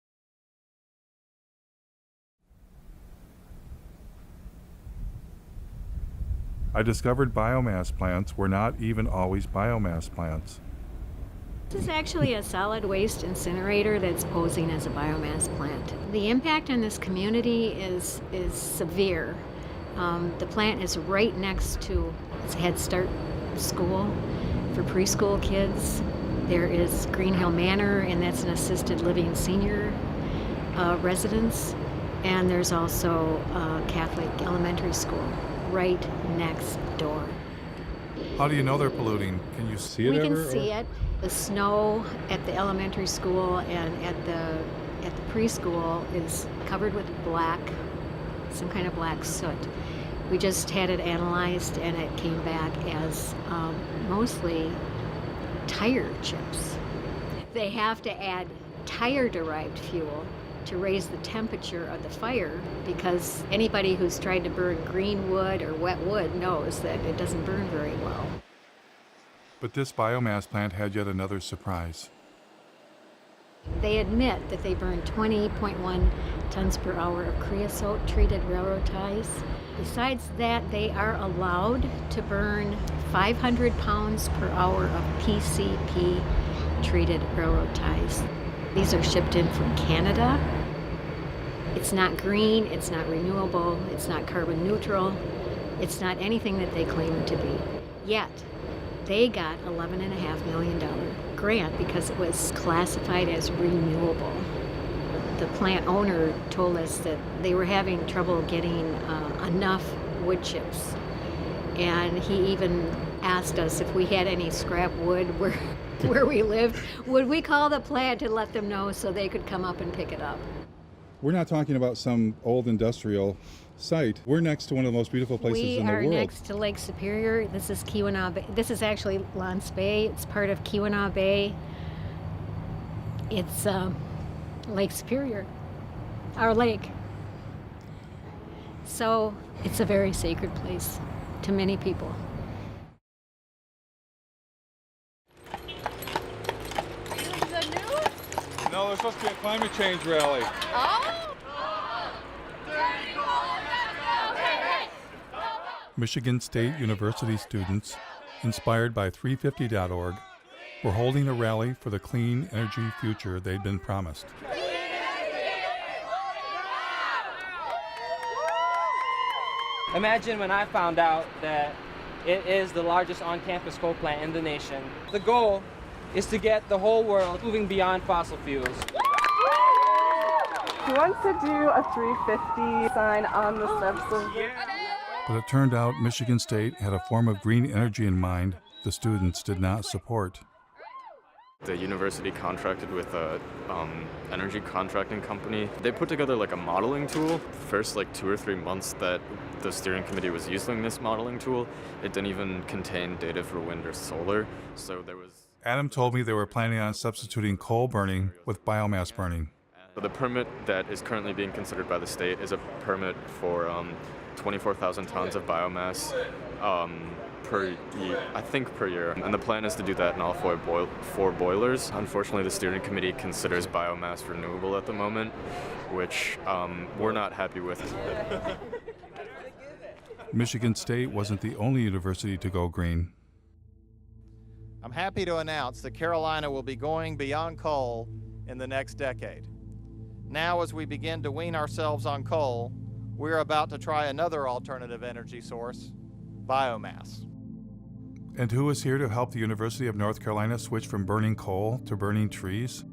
I discovered biomass plants were not even always biomass plants. This is actually a solid waste incinerator that's posing as a biomass plant. The impact on this community is severe. The plant is right next to a Head Start school for preschool kids. There is Green Hill Manor, and that's an assisted living senior residence. And there's also a Catholic elementary school right next door. How do you know they're polluting? Can you see it We ever? can see it. The snow at the elementary school and at the preschool is covered with black, some kind of black soot. We just had it analyzed, and it came back as mostly tire chips. They have to add tire-derived fuel to raise the temperature of the fire, because anybody who's tried to burn green wood or wet wood knows that it doesn't burn very well. But this biomass plant had yet another surprise. They admit that they burn 20.1 tons per hour of creosote-treated railroad ties. Besides that, they are allowed to burn 500 pounds per hour of PCP-treated railroad ties. These are shipped in from Canada. It's not green, it's not renewable, it's not carbon neutral, it's not anything that they claim it to be. Yet, they got $11.5 million grant because it was classified as renewable. The plant owner told us that they were having trouble getting enough wood chips. And he even asked us if we had any scrap wood where we lived, would we call the plant and let them know so they could come up and pick it up. We're not talking about some old industrial site. We're next to one of the most beautiful places in the world. We are next to Lake Superior. This is Keweenaw Bay. This is actually L'Anse Bay. It's part of Keweenaw Bay. It's Lake Superior, our lake. So it's a very sacred place to many people. No, there's supposed to be a climate change rally. Michigan State University students, inspired by 350.org, were holding a rally for the clean energy future they'd been promised. Imagine when I found out that it is the largest on-campus coal plant in the nation. The goal is to get the whole world moving beyond fossil fuels. Who wants to do a 350 sign on the steps of the... But it turned out Michigan State had a form of green energy in mind the students did not support. The university contracted with a energy contracting company. They put together like a modeling tool. First 2 or 3 months that the steering committee was using this modeling tool, it didn't even contain data for wind or solar. So there was... Adam told me they were planning on substituting coal burning with biomass burning. The permit that is currently being considered by the state is a permit for 24,000 tons of biomass per year. And the plan is to do that in all four boilers. Unfortunately, the steering committee considers biomass renewable at the moment, which we're not happy with. Michigan State wasn't the only university to go green. I'm happy to announce that Carolina will be going beyond coal in the next decade. Now, as we begin to wean ourselves on coal, we're about to try another alternative energy source, biomass. And who is here to help the University of North Carolina switch from burning coal to burning trees?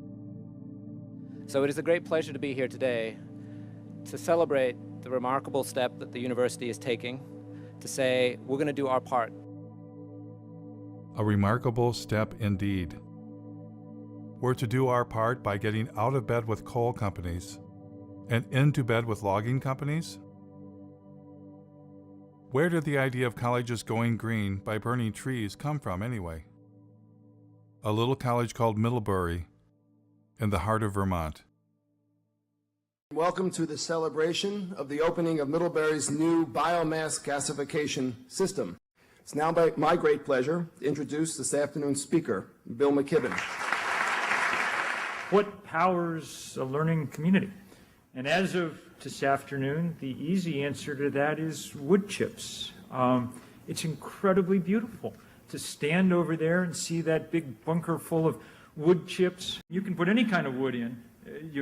So it is a great pleasure to be here today to celebrate the remarkable step that the university is taking to say we're going to do our part. A remarkable step indeed. We're to do our part by getting out of bed with coal companies and into bed with logging companies? Where did the idea of colleges going green by burning trees come from anyway? A little college called Middlebury in the heart of Vermont. Welcome to the celebration of the opening of Middlebury's new biomass gasification system. It's now my great pleasure to introduce this afternoon's speaker, Bill McKibben. What powers a learning community? And as of this afternoon, the easy answer to that is wood chips. It's incredibly beautiful to stand over there and see that big bunker full of wood chips. You can put any kind of wood in,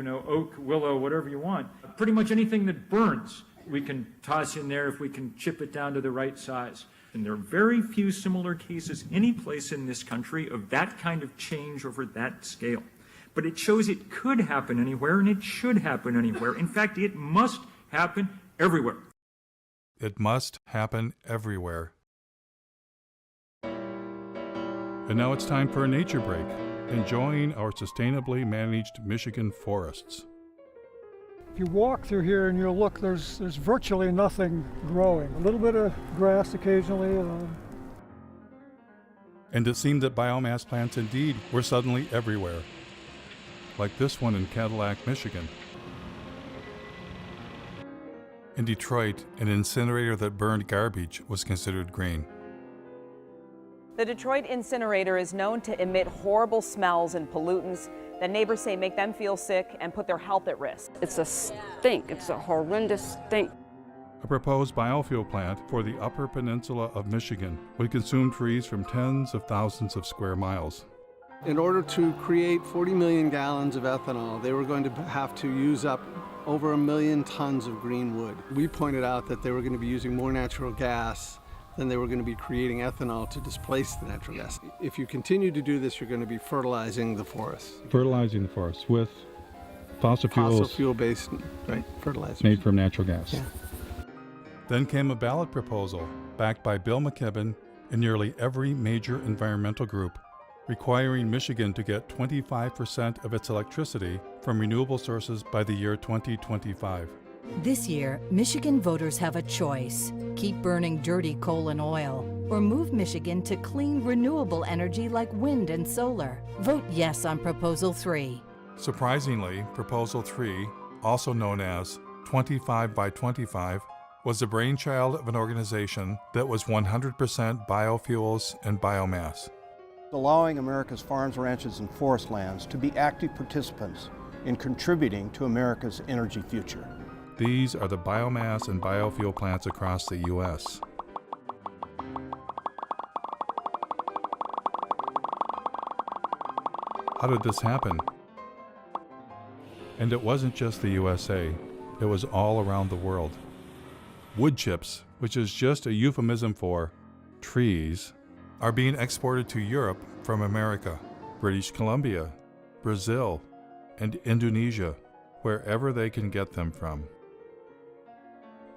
oak, willow, whatever you want. Pretty much anything that burns, we can toss in there if we can chip it down to the right size. And there are very few similar cases any place in this country of that kind of change over that scale. But it shows it could happen anywhere, and it should happen anywhere. In fact, it must happen everywhere. It must happen everywhere. And now it's time for a nature break, enjoying our sustainably managed Michigan forests. If you walk through here and you look, there's virtually nothing growing. A little bit of grass occasionally. And it seemed that biomass plants indeed were suddenly everywhere. Like this one in Cadillac, Michigan. In Detroit, an incinerator that burned garbage was considered green. The Detroit incinerator is known to emit horrible smells and pollutants that neighbors say make them feel sick and put their health at risk. It's a stink. It's a horrendous stink. A proposed biofuel plant for the Upper Peninsula of Michigan would consume trees from tens of thousands of square miles. In order to create 40 million gallons of ethanol, they were going to have to use up over 1 million tons of green wood. We pointed out that they were going to be using more natural gas than they were going to be creating ethanol to displace the natural gas. If you continue to do this, you're going to be fertilizing the forest. Fertilizing the forest with fossil fuels. Fossil fuel-based, right, fertilizers. Made from natural gas. Yeah. Then came a ballot proposal backed by Bill McKibben and nearly every major environmental group, requiring Michigan to get 25% of its electricity from renewable sources by the year 2025. This year, Michigan voters have a choice: keep burning dirty coal and oil, or move Michigan to clean, renewable energy like wind and solar. Vote yes on Proposal 3. Surprisingly, Proposal 3, also known as 25 by 25, was the brainchild of an organization that was 100% biofuels and biomass. Allowing America's farms, ranches, and forest lands to be active participants in contributing to America's energy future. These are the biomass and biofuel plants across the U.S. How did this happen? And it wasn't just the USA, it was all around the world. Wood chips, which is just a euphemism for trees, are being exported to Europe from America, British Columbia, Brazil, and Indonesia, wherever they can get them from.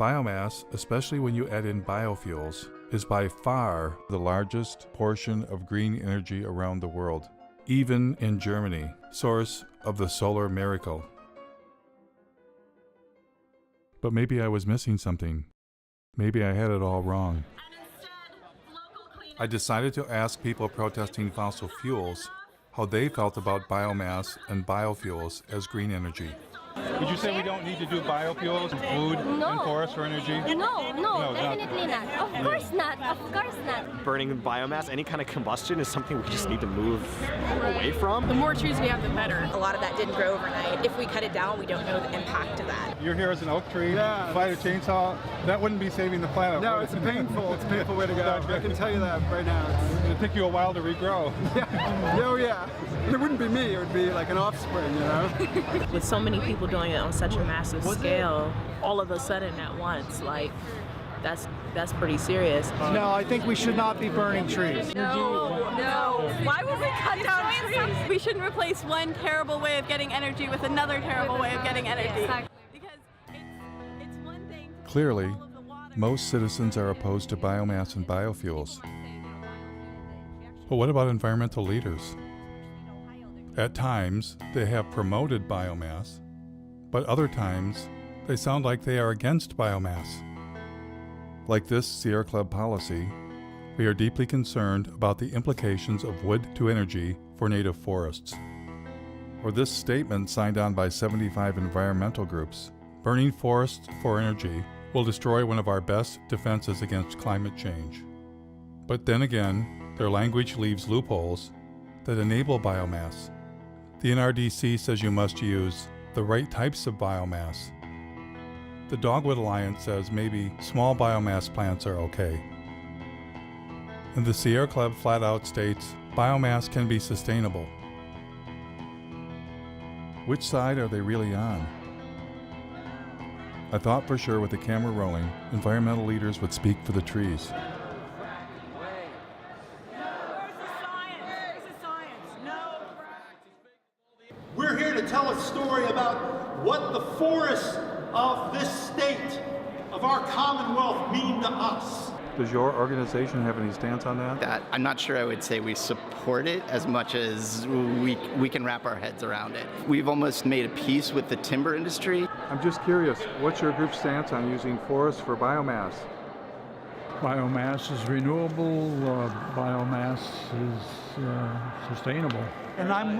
Biomass, especially when you add in biofuels, is by far the largest portion of green energy around the world, even in Germany, source of the solar miracle. But maybe I was missing something. Maybe I had it all wrong. I decided to ask people protesting fossil fuels how they felt about biomass and biofuels as green energy. Would you say we don't need to do biofuels, food, and forests for energy? No, definitely not. Of course not. Of course not. Burning biomass, any kind of combustion is something we just need to move away from. The more trees we have, the better. A lot of that didn't grow overnight. If we cut it down, we don't know the impact of that. You're here as an oak tree, fight a chainsaw, that wouldn't be saving the planet. No, it's a painful way to go. I can tell you that right now. It'd take you a while to regrow. Oh yeah. It wouldn't be me, it would be like an offspring, you know? With so many people doing it on such a massive scale, all of a sudden at once, like, that's pretty serious. No, I think we should not be burning trees. No. Why would we cut down trees? We shouldn't replace one terrible way of getting energy with another terrible way of getting energy. Because it's one thing. Clearly, most citizens are opposed to biomass and biofuels. But what about environmental leaders? At times, they have promoted biomass, but other times, they sound like they are against biomass. Like this Sierra Club policy, we are deeply concerned about the implications of wood to energy for native forests. Or this statement signed on by 75 environmental groups, burning forests for energy will destroy one of our best defenses against climate change. But then again, their language leaves loopholes that enable biomass. The NRDC says you must use the right types of biomass. The Dogwood Alliance says maybe small biomass plants are okay. And the Sierra Club flat out states biomass can be sustainable. Which side are they really on? I thought for sure with the camera rolling, environmental leaders would speak for the trees. We're here to tell a story about what the forests of this state, of our Commonwealth, mean to us. Does your organization have any stance on that? I'm not sure I would say we support it as much as we can wrap our heads around it. We've almost made a peace with the timber industry. I'm just curious, what's your group's stance on using forests for biomass? Biomass is renewable, biomass is sustainable. And I'm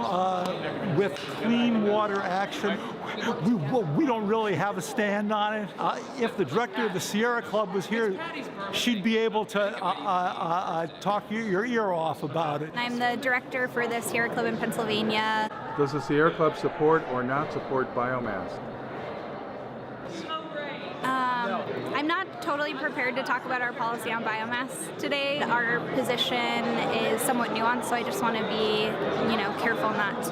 with Clean Water Action. We don't really have a stand on it. If the director of the Sierra Club was here, she'd be able to talk your ear off about it. I'm the director for the Sierra Club in Pennsylvania. Does the Sierra Club support or not support biomass? I'm not totally prepared to talk about our policy on biomass today. Our position is somewhat nuanced, so I just want to be, careful not to.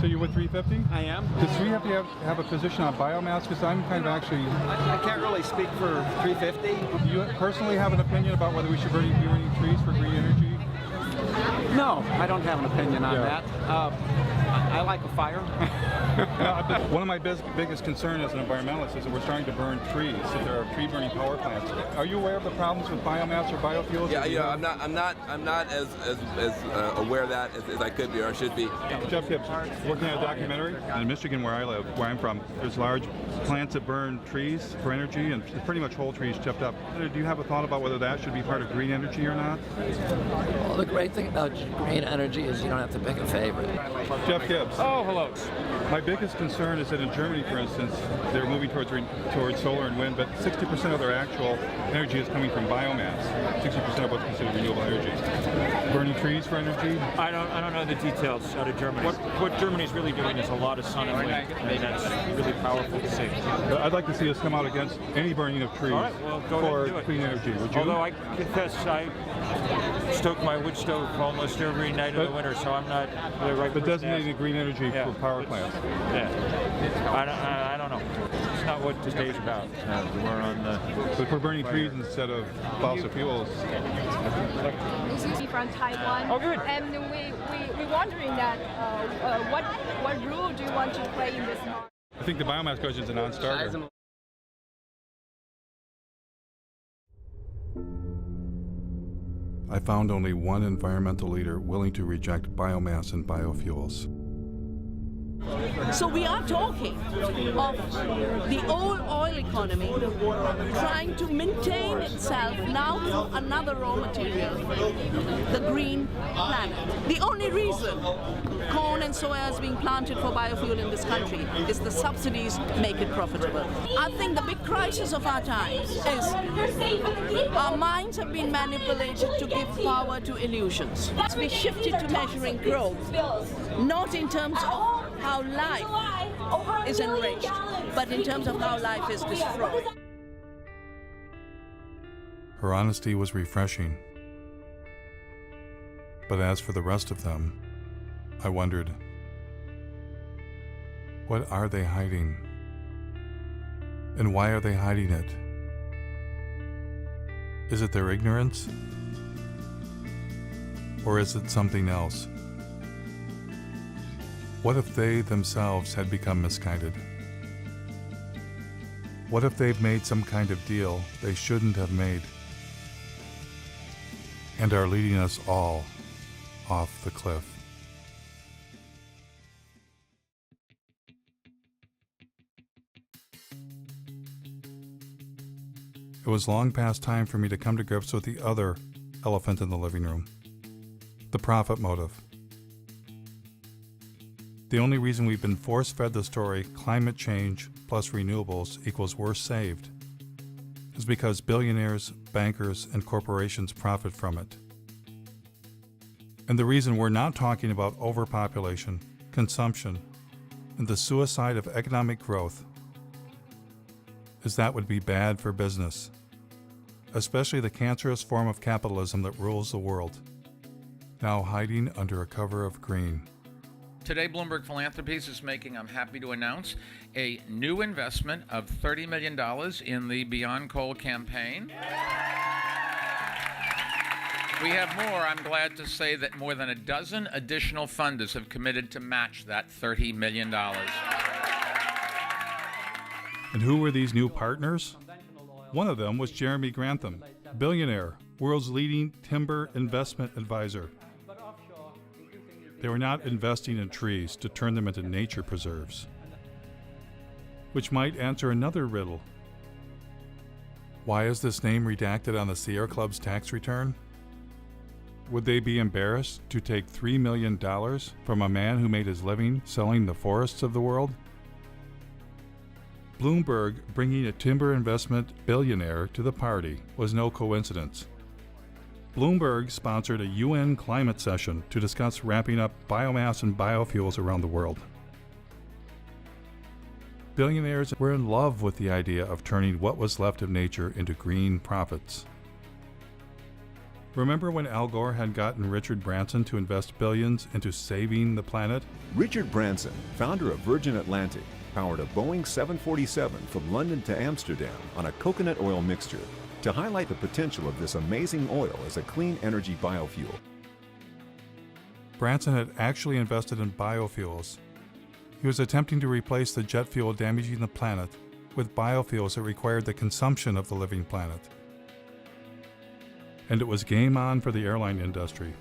So you're with 350? I am. Does 350 have a position on biomass? Because I'm kind of actually... I can't really speak for 350. Do you personally have an opinion about whether we should be burning trees for green energy? No, I don't have an opinion on that. I like a fire. One of my biggest concerns as an environmentalist is that we're starting to burn trees. So there are tree burning power plants. Are you aware of the problems with biomass or biofuels? Yeah, I'm not as aware of that as I could be or I should be. Jeff Gibbs, working on a documentary in Michigan, where I live, where I'm from. There's large plants that burn trees for energy, and pretty much whole trees chipped up. Do you have a thought about whether that should be part of green energy or not? Well, the great thing about green energy is you don't have to pick a favorite. Jeff Gibbs. Oh, hello. My biggest concern is that in Germany, for instance, they're moving towards solar and wind, but 60% of their actual energy is coming from biomass. 60% of what's considered renewable energy. Burning trees for energy? I don't know the details out of Germany. What Germany's really doing is a lot of sun and wind, and that's really powerful to see. I'd like to see us come out against any burning of trees for clean energy. Would you? Although I confess I stoke my wood stove almost every night of the winter, so I'm not the right person. But designating green energy for power plants. Yeah, I don't know. It's not what today's about. We're on the. But if we're burning trees instead of fossil fuels. From Taiwan. Oh, good. And we're wondering that what role do you want to play in this market? I think the biomass question is a non-starter. I found only one environmental leader willing to reject biomass and biofuels. So we are talking of the old oil economy trying to maintain itself now through another raw material, the green planet. The only reason corn and soya is being planted for biofuel in this country is the subsidies make it profitable. I think the big crisis of our times is our minds have been manipulated to give power to illusions. We shifted to measuring growth, not in terms of how life is enriched, but in terms of how life is destroyed. Her honesty was refreshing. But as for the rest of them, I wondered, what are they hiding? And why are they hiding it? Is it their ignorance? Or is it something else? What if they themselves had become misguided? What if they've made some kind of deal they shouldn't have made and are leading us all off the cliff? It was long past time for me to come to grips with the other elephant in the living room, the profit motive. The only reason we've been force-fed the story climate change plus renewables equals we're saved is because billionaires, bankers, and corporations profit from it. And the reason we're not talking about overpopulation, consumption, and the suicide of economic growth is that would be bad for business, especially the cancerous form of capitalism that rules the world, now hiding under a cover of green. Today, Bloomberg Philanthropies is making, I'm happy to announce, a new investment of $30 million in the Beyond Coal campaign. We have more. I'm glad to say that more than a dozen additional funders have committed to match that $30 million. And who were these new partners? One of them was Jeremy Grantham, billionaire, world's leading timber investment advisor. They were not investing in trees to turn them into nature preserves, which might answer another riddle. Why is this name redacted on the Sierra Club's tax return? Would they be embarrassed to take $3 million from a man who made his living selling the forests of the world? Bloomberg bringing a timber investment billionaire to the party was no coincidence. Bloomberg sponsored a UN climate session to discuss ramping up biomass and biofuels around the world. Billionaires were in love with the idea of turning what was left of nature into green profits. Remember when Al Gore had gotten Richard Branson to invest billions into saving the planet? Richard Branson, founder of Virgin Atlantic, powered a Boeing 747 from London to Amsterdam on a coconut oil mixture to highlight the potential of this amazing oil as a clean energy biofuel. Branson had actually invested in biofuels. He was attempting to replace the jet fuel damaging the planet with biofuels that required the consumption of the living planet. And it was game on for the airline industry.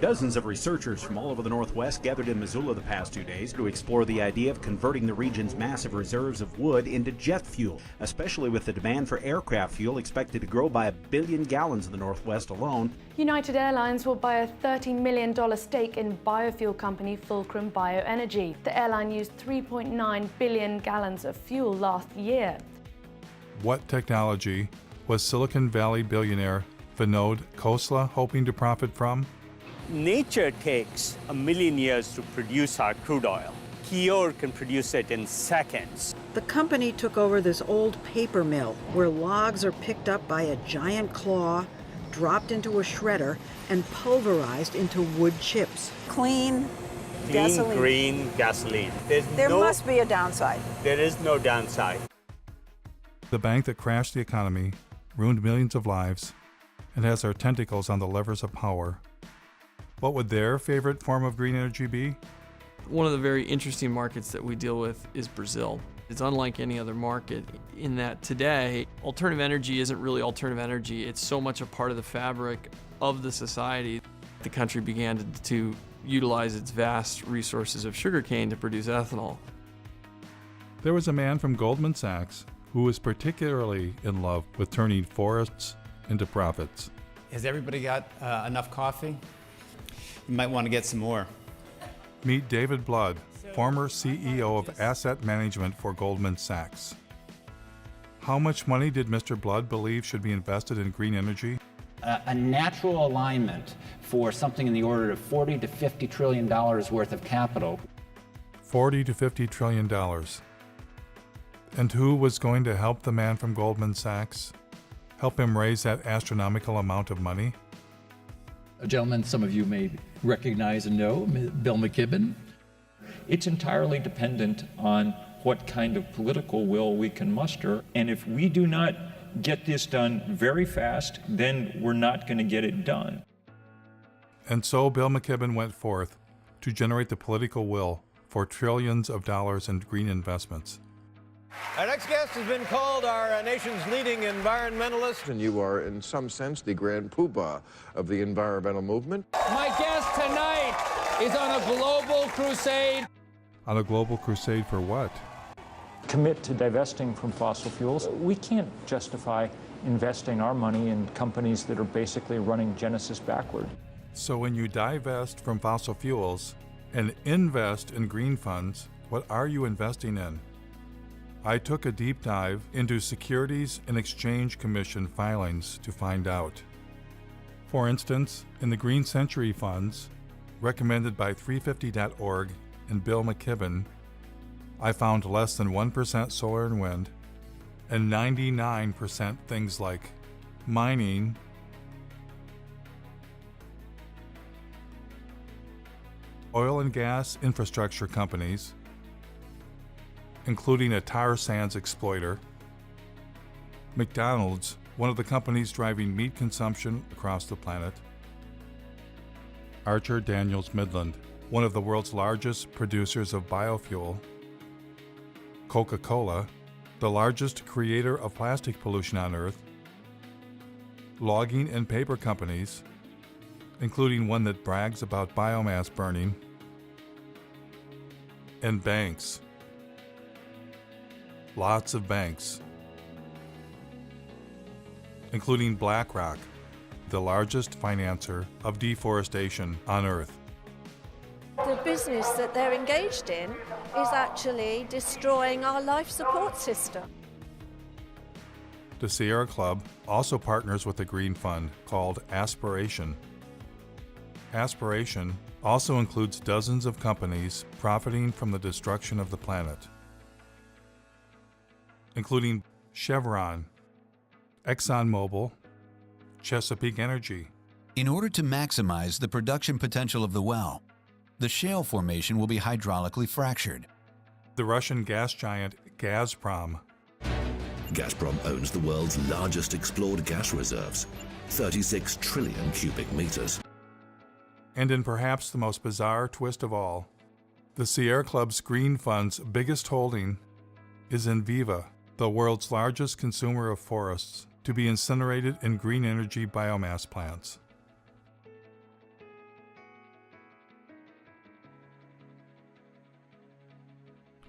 Dozens of researchers from all over the Northwest gathered in Missoula the past 2 days to explore the idea of converting the region's massive reserves of wood into jet fuel, especially with the demand for aircraft fuel expected to grow by 1 billion gallons in the Northwest alone. United Airlines will buy a $30 million stake in biofuel company Fulcrum Bioenergy. The airline used 3.9 billion gallons of fuel last year. What technology was Silicon Valley billionaire Vinod Khosla hoping to profit from? Nature takes 1 million years to produce our crude oil. Kior can produce it in seconds. The company took over this old paper mill where logs are picked up by a giant claw, dropped into a shredder, and pulverized into wood chips. Clean gasoline. Green gasoline. There must be a downside. There is no downside. The bank that crashed the economy, ruined millions of lives, and has our tentacles on the levers of power. What would their favorite form of green energy be? One of the very interesting markets that we deal with is Brazil. It's unlike any other market in that today, alternative energy isn't really alternative energy. It's so much a part of the fabric of the society. The country began to utilize its vast resources of sugarcane to produce ethanol. There was a man from Goldman Sachs who was particularly in love with turning forests into profits. Has everybody got enough coffee? You might want to get some more. Meet David Blood, former CEO of asset management for Goldman Sachs. How much money did Mr. Blood believe should be invested in green energy? A natural alignment for something in the order of $40 to $50 trillion worth of capital. $40 to $50 trillion. And who was going to help the man from Goldman Sachs? Help him raise that astronomical amount of money? A gentleman some of you may recognize and know, Bill McKibben. It's entirely dependent on what kind of political will we can muster. And if we do not get this done very fast, then we're not going to get it done. And so Bill McKibben went forth to generate the political will for trillions of dollars in green investments. Our next guest has been called our nation's leading environmentalist. And you are, in some sense, the grand poobah of the environmental movement. My guest tonight is on a global crusade. On a global crusade for what? Commit to divesting from fossil fuels. We can't justify investing our money in companies that are basically running Genesis backward. So when you divest from fossil fuels and invest in green funds, what are you investing in? I took a deep dive into Securities and Exchange Commission filings to find out. For instance, in the Green Century funds, recommended by 350.org and Bill McKibben, I found less than 1% solar and wind, and 99% things like mining, oil and gas infrastructure companies, including a tar sands exploiter, McDonald's, one of the companies driving meat consumption across the planet, Archer Daniels Midland, one of the world's largest producers of biofuel, Coca-Cola, the largest creator of plastic pollution on Earth, logging and paper companies, including one that brags about biomass burning, and banks. Lots of banks, including BlackRock, the largest financer of deforestation on Earth. The business that they're engaged in is actually destroying our life support system. The Sierra Club also partners with a green fund called Aspiration. Aspiration also includes dozens of companies profiting from the destruction of the planet, including Chevron, ExxonMobil, Chesapeake Energy. In order to maximize the production potential of the well, the shale formation will be hydraulically fractured. The Russian gas giant Gazprom. Gazprom owns the world's largest explored gas reserves, 36 trillion cubic meters. And in perhaps the most bizarre twist of all, the Sierra Club's Green Fund's biggest holding is Enviva, the world's largest consumer of forests, to be incinerated in green energy biomass plants.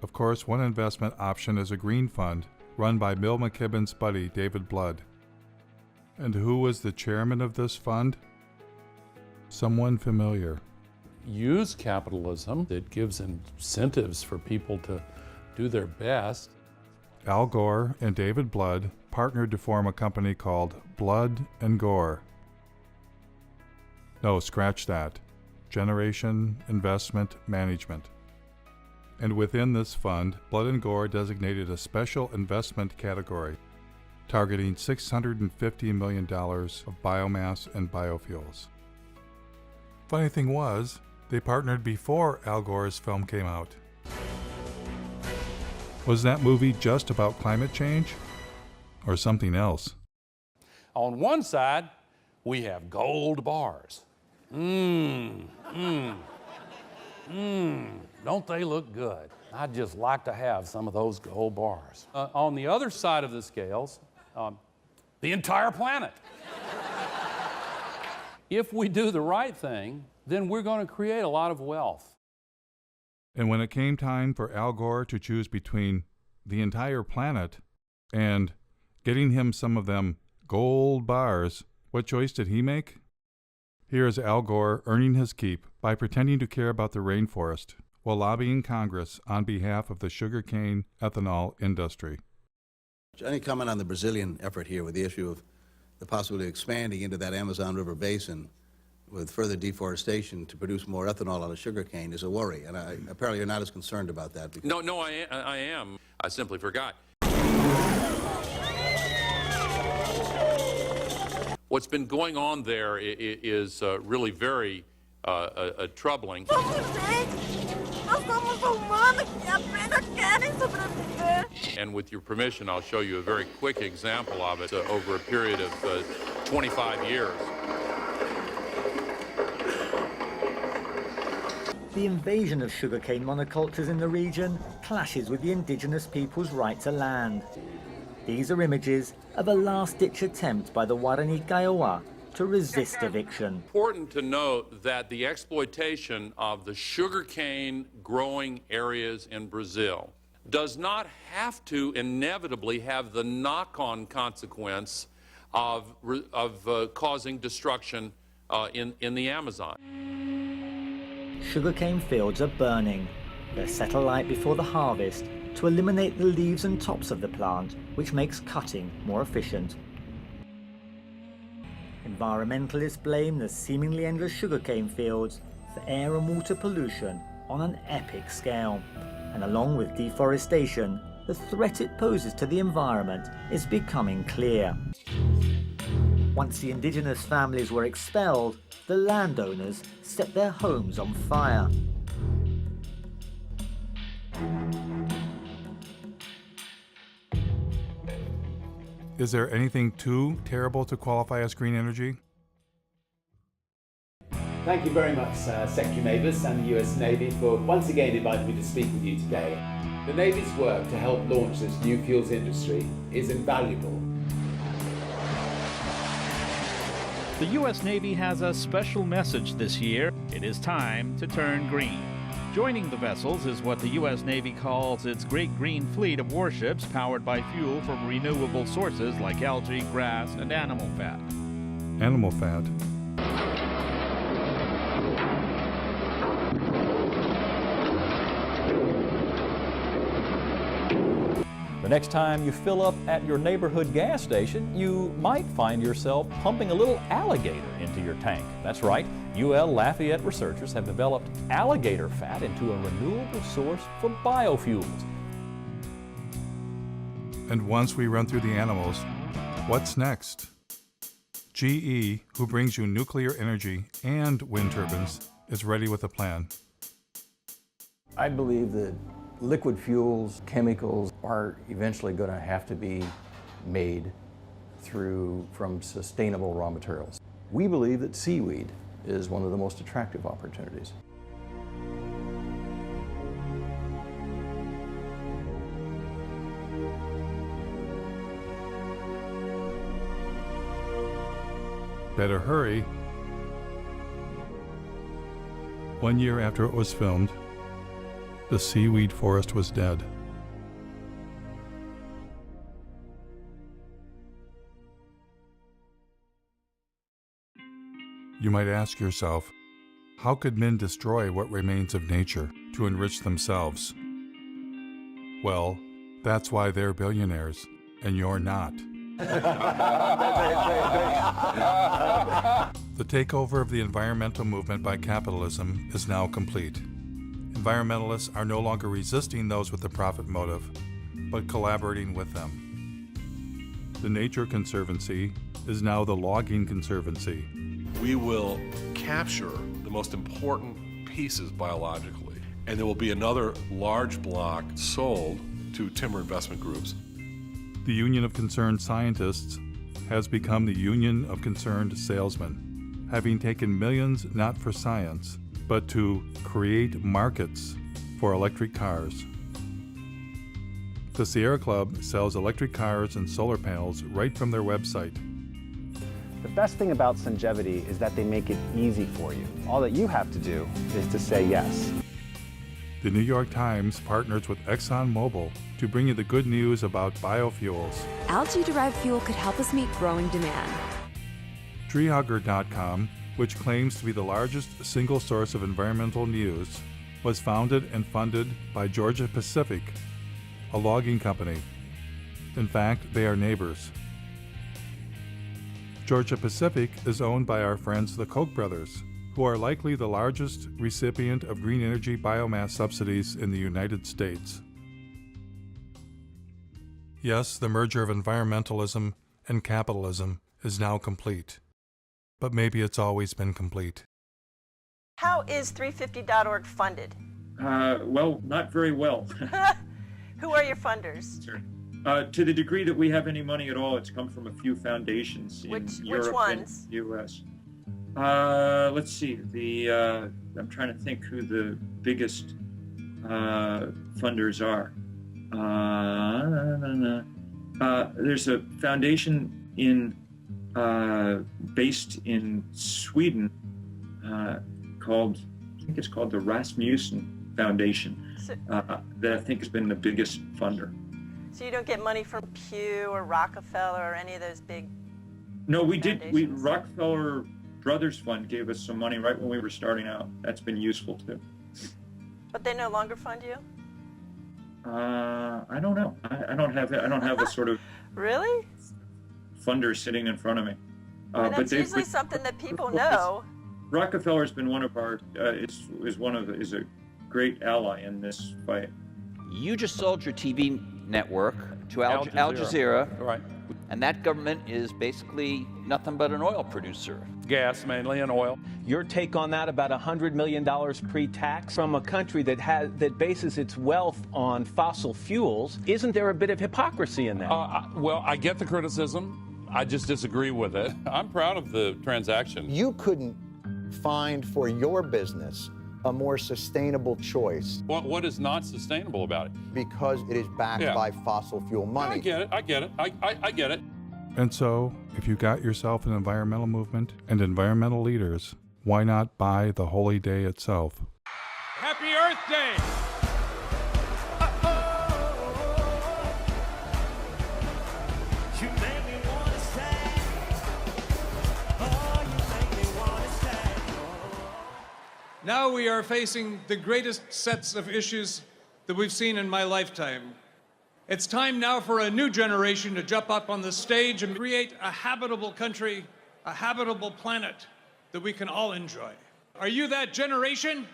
Of course, one investment option is a green fund run by Bill McKibben's buddy, David Blood. And who was the chairman of this fund? Someone familiar. Use capitalism that gives incentives for people to do their best. Al Gore and David Blood partnered to form a company called Blood and Gore. No, scratch that. Generation Investment Management. And within this fund, Blood and Gore designated a special investment category, targeting $650 million of biomass and biofuels. Funny thing was, they partnered before Al Gore's film came out. Was that movie just about climate change? Or something else? On one side, we have gold bars. Don't they look good? I'd just like to have some of those gold bars. On the other side of the scales, the entire planet. If we do the right thing, then we're going to create a lot of wealth. And when it came time for Al Gore to choose between the entire planet and getting him some of them gold bars, what choice did he make? Here is Al Gore earning his keep by pretending to care about the rainforest while lobbying Congress on behalf of the sugarcane ethanol industry. Any comment on the Brazilian effort here with the issue of the possibility of expanding into that Amazon River basin with further deforestation to produce more ethanol out of sugarcane is a worry, and apparently you're not as concerned about that. Because No, I am. I simply forgot. What's been going on there is really very troubling. And with your permission, I'll show you a very quick example of it over a period of 25 years. The invasion of sugarcane monocultures in the region clashes with the indigenous people's right to land. These are images of a last-ditch attempt by the Guarani Kaiowá to resist eviction. Important to note that the exploitation of the sugarcane growing areas in Brazil does not have to inevitably have the knock-on consequence of causing destruction in the Amazon. Sugarcane fields are burning. They're set alight before the harvest to eliminate the leaves and tops of the plant, which makes cutting more efficient. Environmentalists blame the seemingly endless sugarcane fields for air and water pollution on an epic scale. And along with deforestation, the threat it poses to the environment is becoming clear. Once the indigenous families were expelled, the landowners set their homes on fire. Is there anything too terrible to qualify as green energy? Thank you very much, Secretary Mavis and the US Navy for once again inviting me to speak with you today. The Navy's work to help launch this new fuels industry is invaluable. The U.S. Navy has a special message this year. It is time to turn green. Joining the vessels is what the U.S. Navy calls its Great Green Fleet of warships powered by fuel from renewable sources like algae, grass, and animal fat. Animal fat. The next time you fill up at your neighborhood gas station, you might find yourself pumping a little alligator into your tank. That's right, UL Lafayette researchers have developed alligator fat into a renewable source for biofuels. And once we run through the animals, what's next? GE, who brings you nuclear energy and wind turbines, is ready with a plan. I believe that liquid fuels, chemicals are eventually going to have to be made from sustainable raw materials. We believe that seaweed is one of the most attractive opportunities. Better hurry. 1 year after it was filmed, the seaweed forest was dead. You might ask yourself, how could men destroy what remains of nature to enrich themselves? Well, that's why they're billionaires, and you're not. The takeover of the environmental movement by capitalism is now complete. Environmentalists are no longer resisting those with the profit motive, but collaborating with them. The Nature Conservancy is now the Logging Conservancy. We will capture the most important pieces biologically, and there will be another large block sold to timber investment groups. The Union of Concerned Scientists has become the Union of Concerned Salesmen, having taken millions not for science, but to create markets for electric cars. The Sierra Club sells electric cars and solar panels right from their website. The best thing about Sungevity is that they make it easy for you. All that you have to do is to say yes. The New York Times partners with ExxonMobil to bring you the good news about biofuels. Algae-derived fuel could help us meet growing demand. Treehugger.com, which claims to be the largest single source of environmental news, was founded and funded by Georgia Pacific, a logging company. In fact, they are neighbors. Georgia Pacific is owned by our friends the Koch brothers, who are likely the largest recipient of green energy biomass subsidies in the United States. Yes, the merger of environmentalism and capitalism is now complete. But maybe it's always been complete. How is 350.org funded? Well, not very well. Who are your funders? Sure. To the degree that we have any money at all, it's come from a few foundations in Europe which ones? and the U.S. Let's see. I'm trying to think who the biggest funders are. There's a foundation based in Sweden called, I think it's called the Rasmussen Foundation, that I think has been the biggest funder. So you don't get money from Pew or Rockefeller or any of those big... No, we did. Rockefeller Brothers Fund gave us some money right when we were starting out. That's been useful too. But they no longer fund you? I don't know. I don't have a sort of really funder sitting in front of me. And that's usually something that people know. Rockefeller's been one of our is a great ally in this fight. You just sold your TV network to Al Jazeera. Right. And that government is basically nothing but an oil producer. Gas mainly and oil. Your take on that, about $100 million pre-tax from a country that bases its wealth on fossil fuels. Isn't there a bit of hypocrisy in that? Well, I get the criticism. I just disagree with it. I'm proud of the transaction. You couldn't find for your business a more sustainable choice. What is not sustainable about it? Because it is backed by fossil fuel money. I get it. I get it. And so, if you got yourself an environmental movement and environmental leaders, why not buy the holy day itself? Happy Earth Day! Now we are facing the greatest sets of issues that we've seen in my lifetime. It's time now for a new generation to jump up on the stage and create a habitable country, a habitable planet that we can all enjoy. Are you that generation?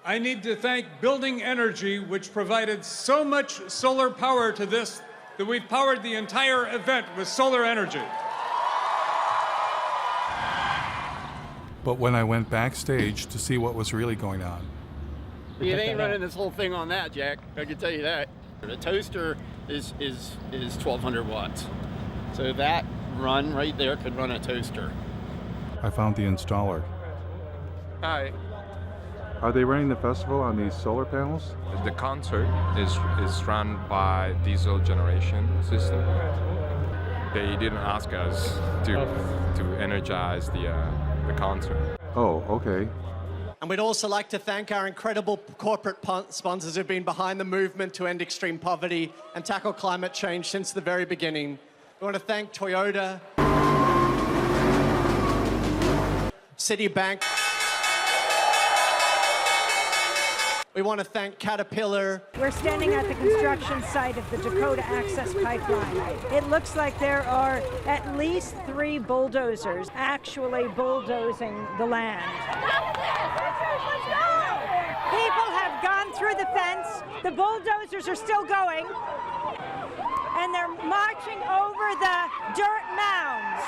I need to thank Building Energy, which provided so much solar power to this that we've powered the entire event with solar energy. But when I went backstage to see what was really going on, You ain't running this whole thing on that, Jack. I can tell you that. The toaster is 1,200 watts. So that run right there could run a toaster. I found the installer. Hi. Are they running the festival on these solar panels? The concert is run by diesel generation system. They didn't ask us to energize the concert. Oh, okay. And we'd also like to thank our incredible corporate sponsors who've been behind the movement to end extreme poverty and tackle climate change since the very beginning. We want to thank Toyota, Citibank. We want to thank Caterpillar. We're standing at the construction site of the Dakota Access Pipeline. It looks like there are at least 3 bulldozers actually bulldozing the land. People have gone through the fence. The bulldozers are still going. And they're marching over the dirt mounds.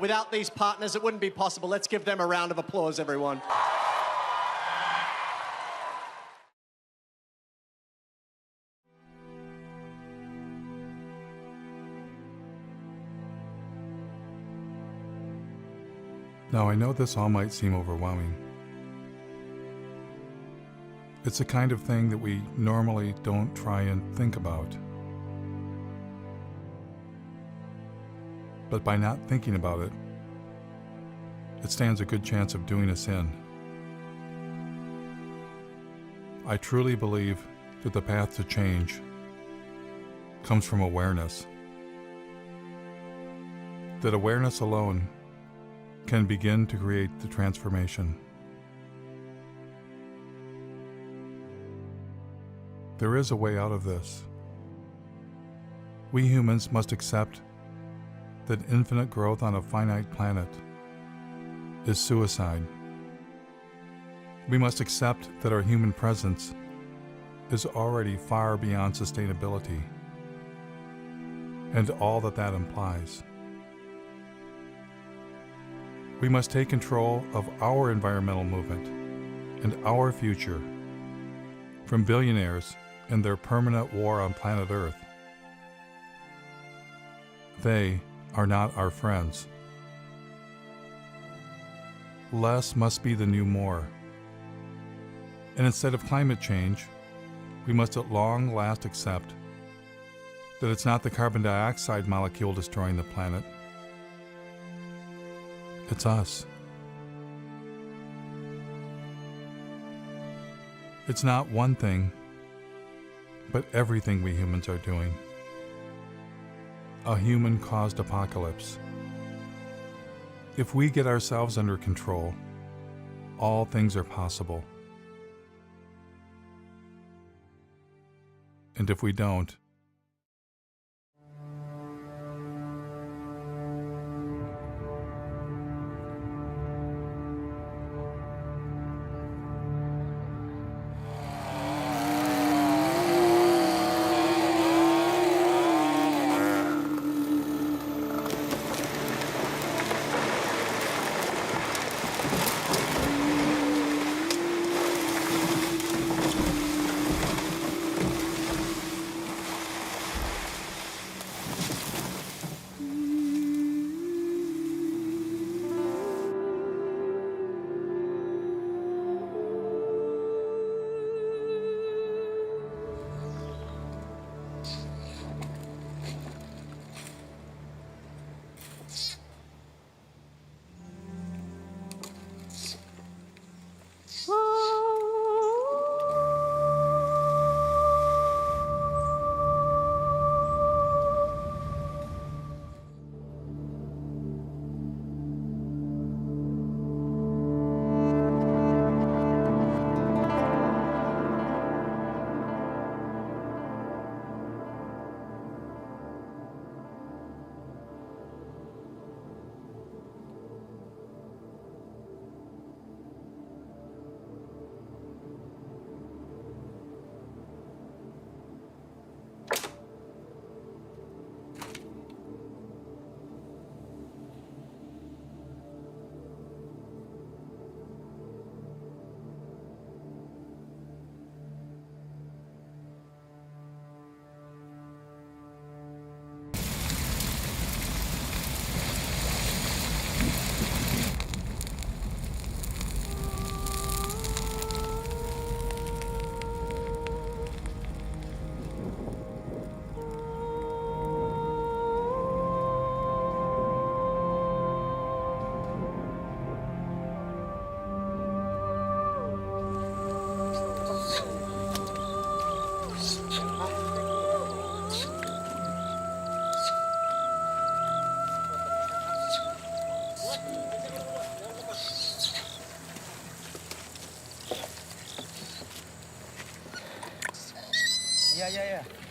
Without these partners, it wouldn't be possible. Let's give them a round of applause, everyone. Now, I know this all might seem overwhelming. It's the kind of thing that we normally don't try and think about. But by not thinking about it, it stands a good chance of doing us in. I truly believe that the path to change comes from awareness. That awareness alone can begin to create the transformation. There is a way out of this. We humans must accept that infinite growth on a finite planet is suicide. We must accept that our human presence is already far beyond sustainability and all that that implies. We must take control of our environmental movement and our future from billionaires and their permanent war on planet Earth. They are not our friends. Less must be the new more. And instead of climate change, we must at long last accept that it's not the carbon dioxide molecule destroying the planet. It's us. It's not one thing, but everything we humans are doing. A human-caused apocalypse. If we get ourselves under control, all things are possible. And if we don't, Yeah.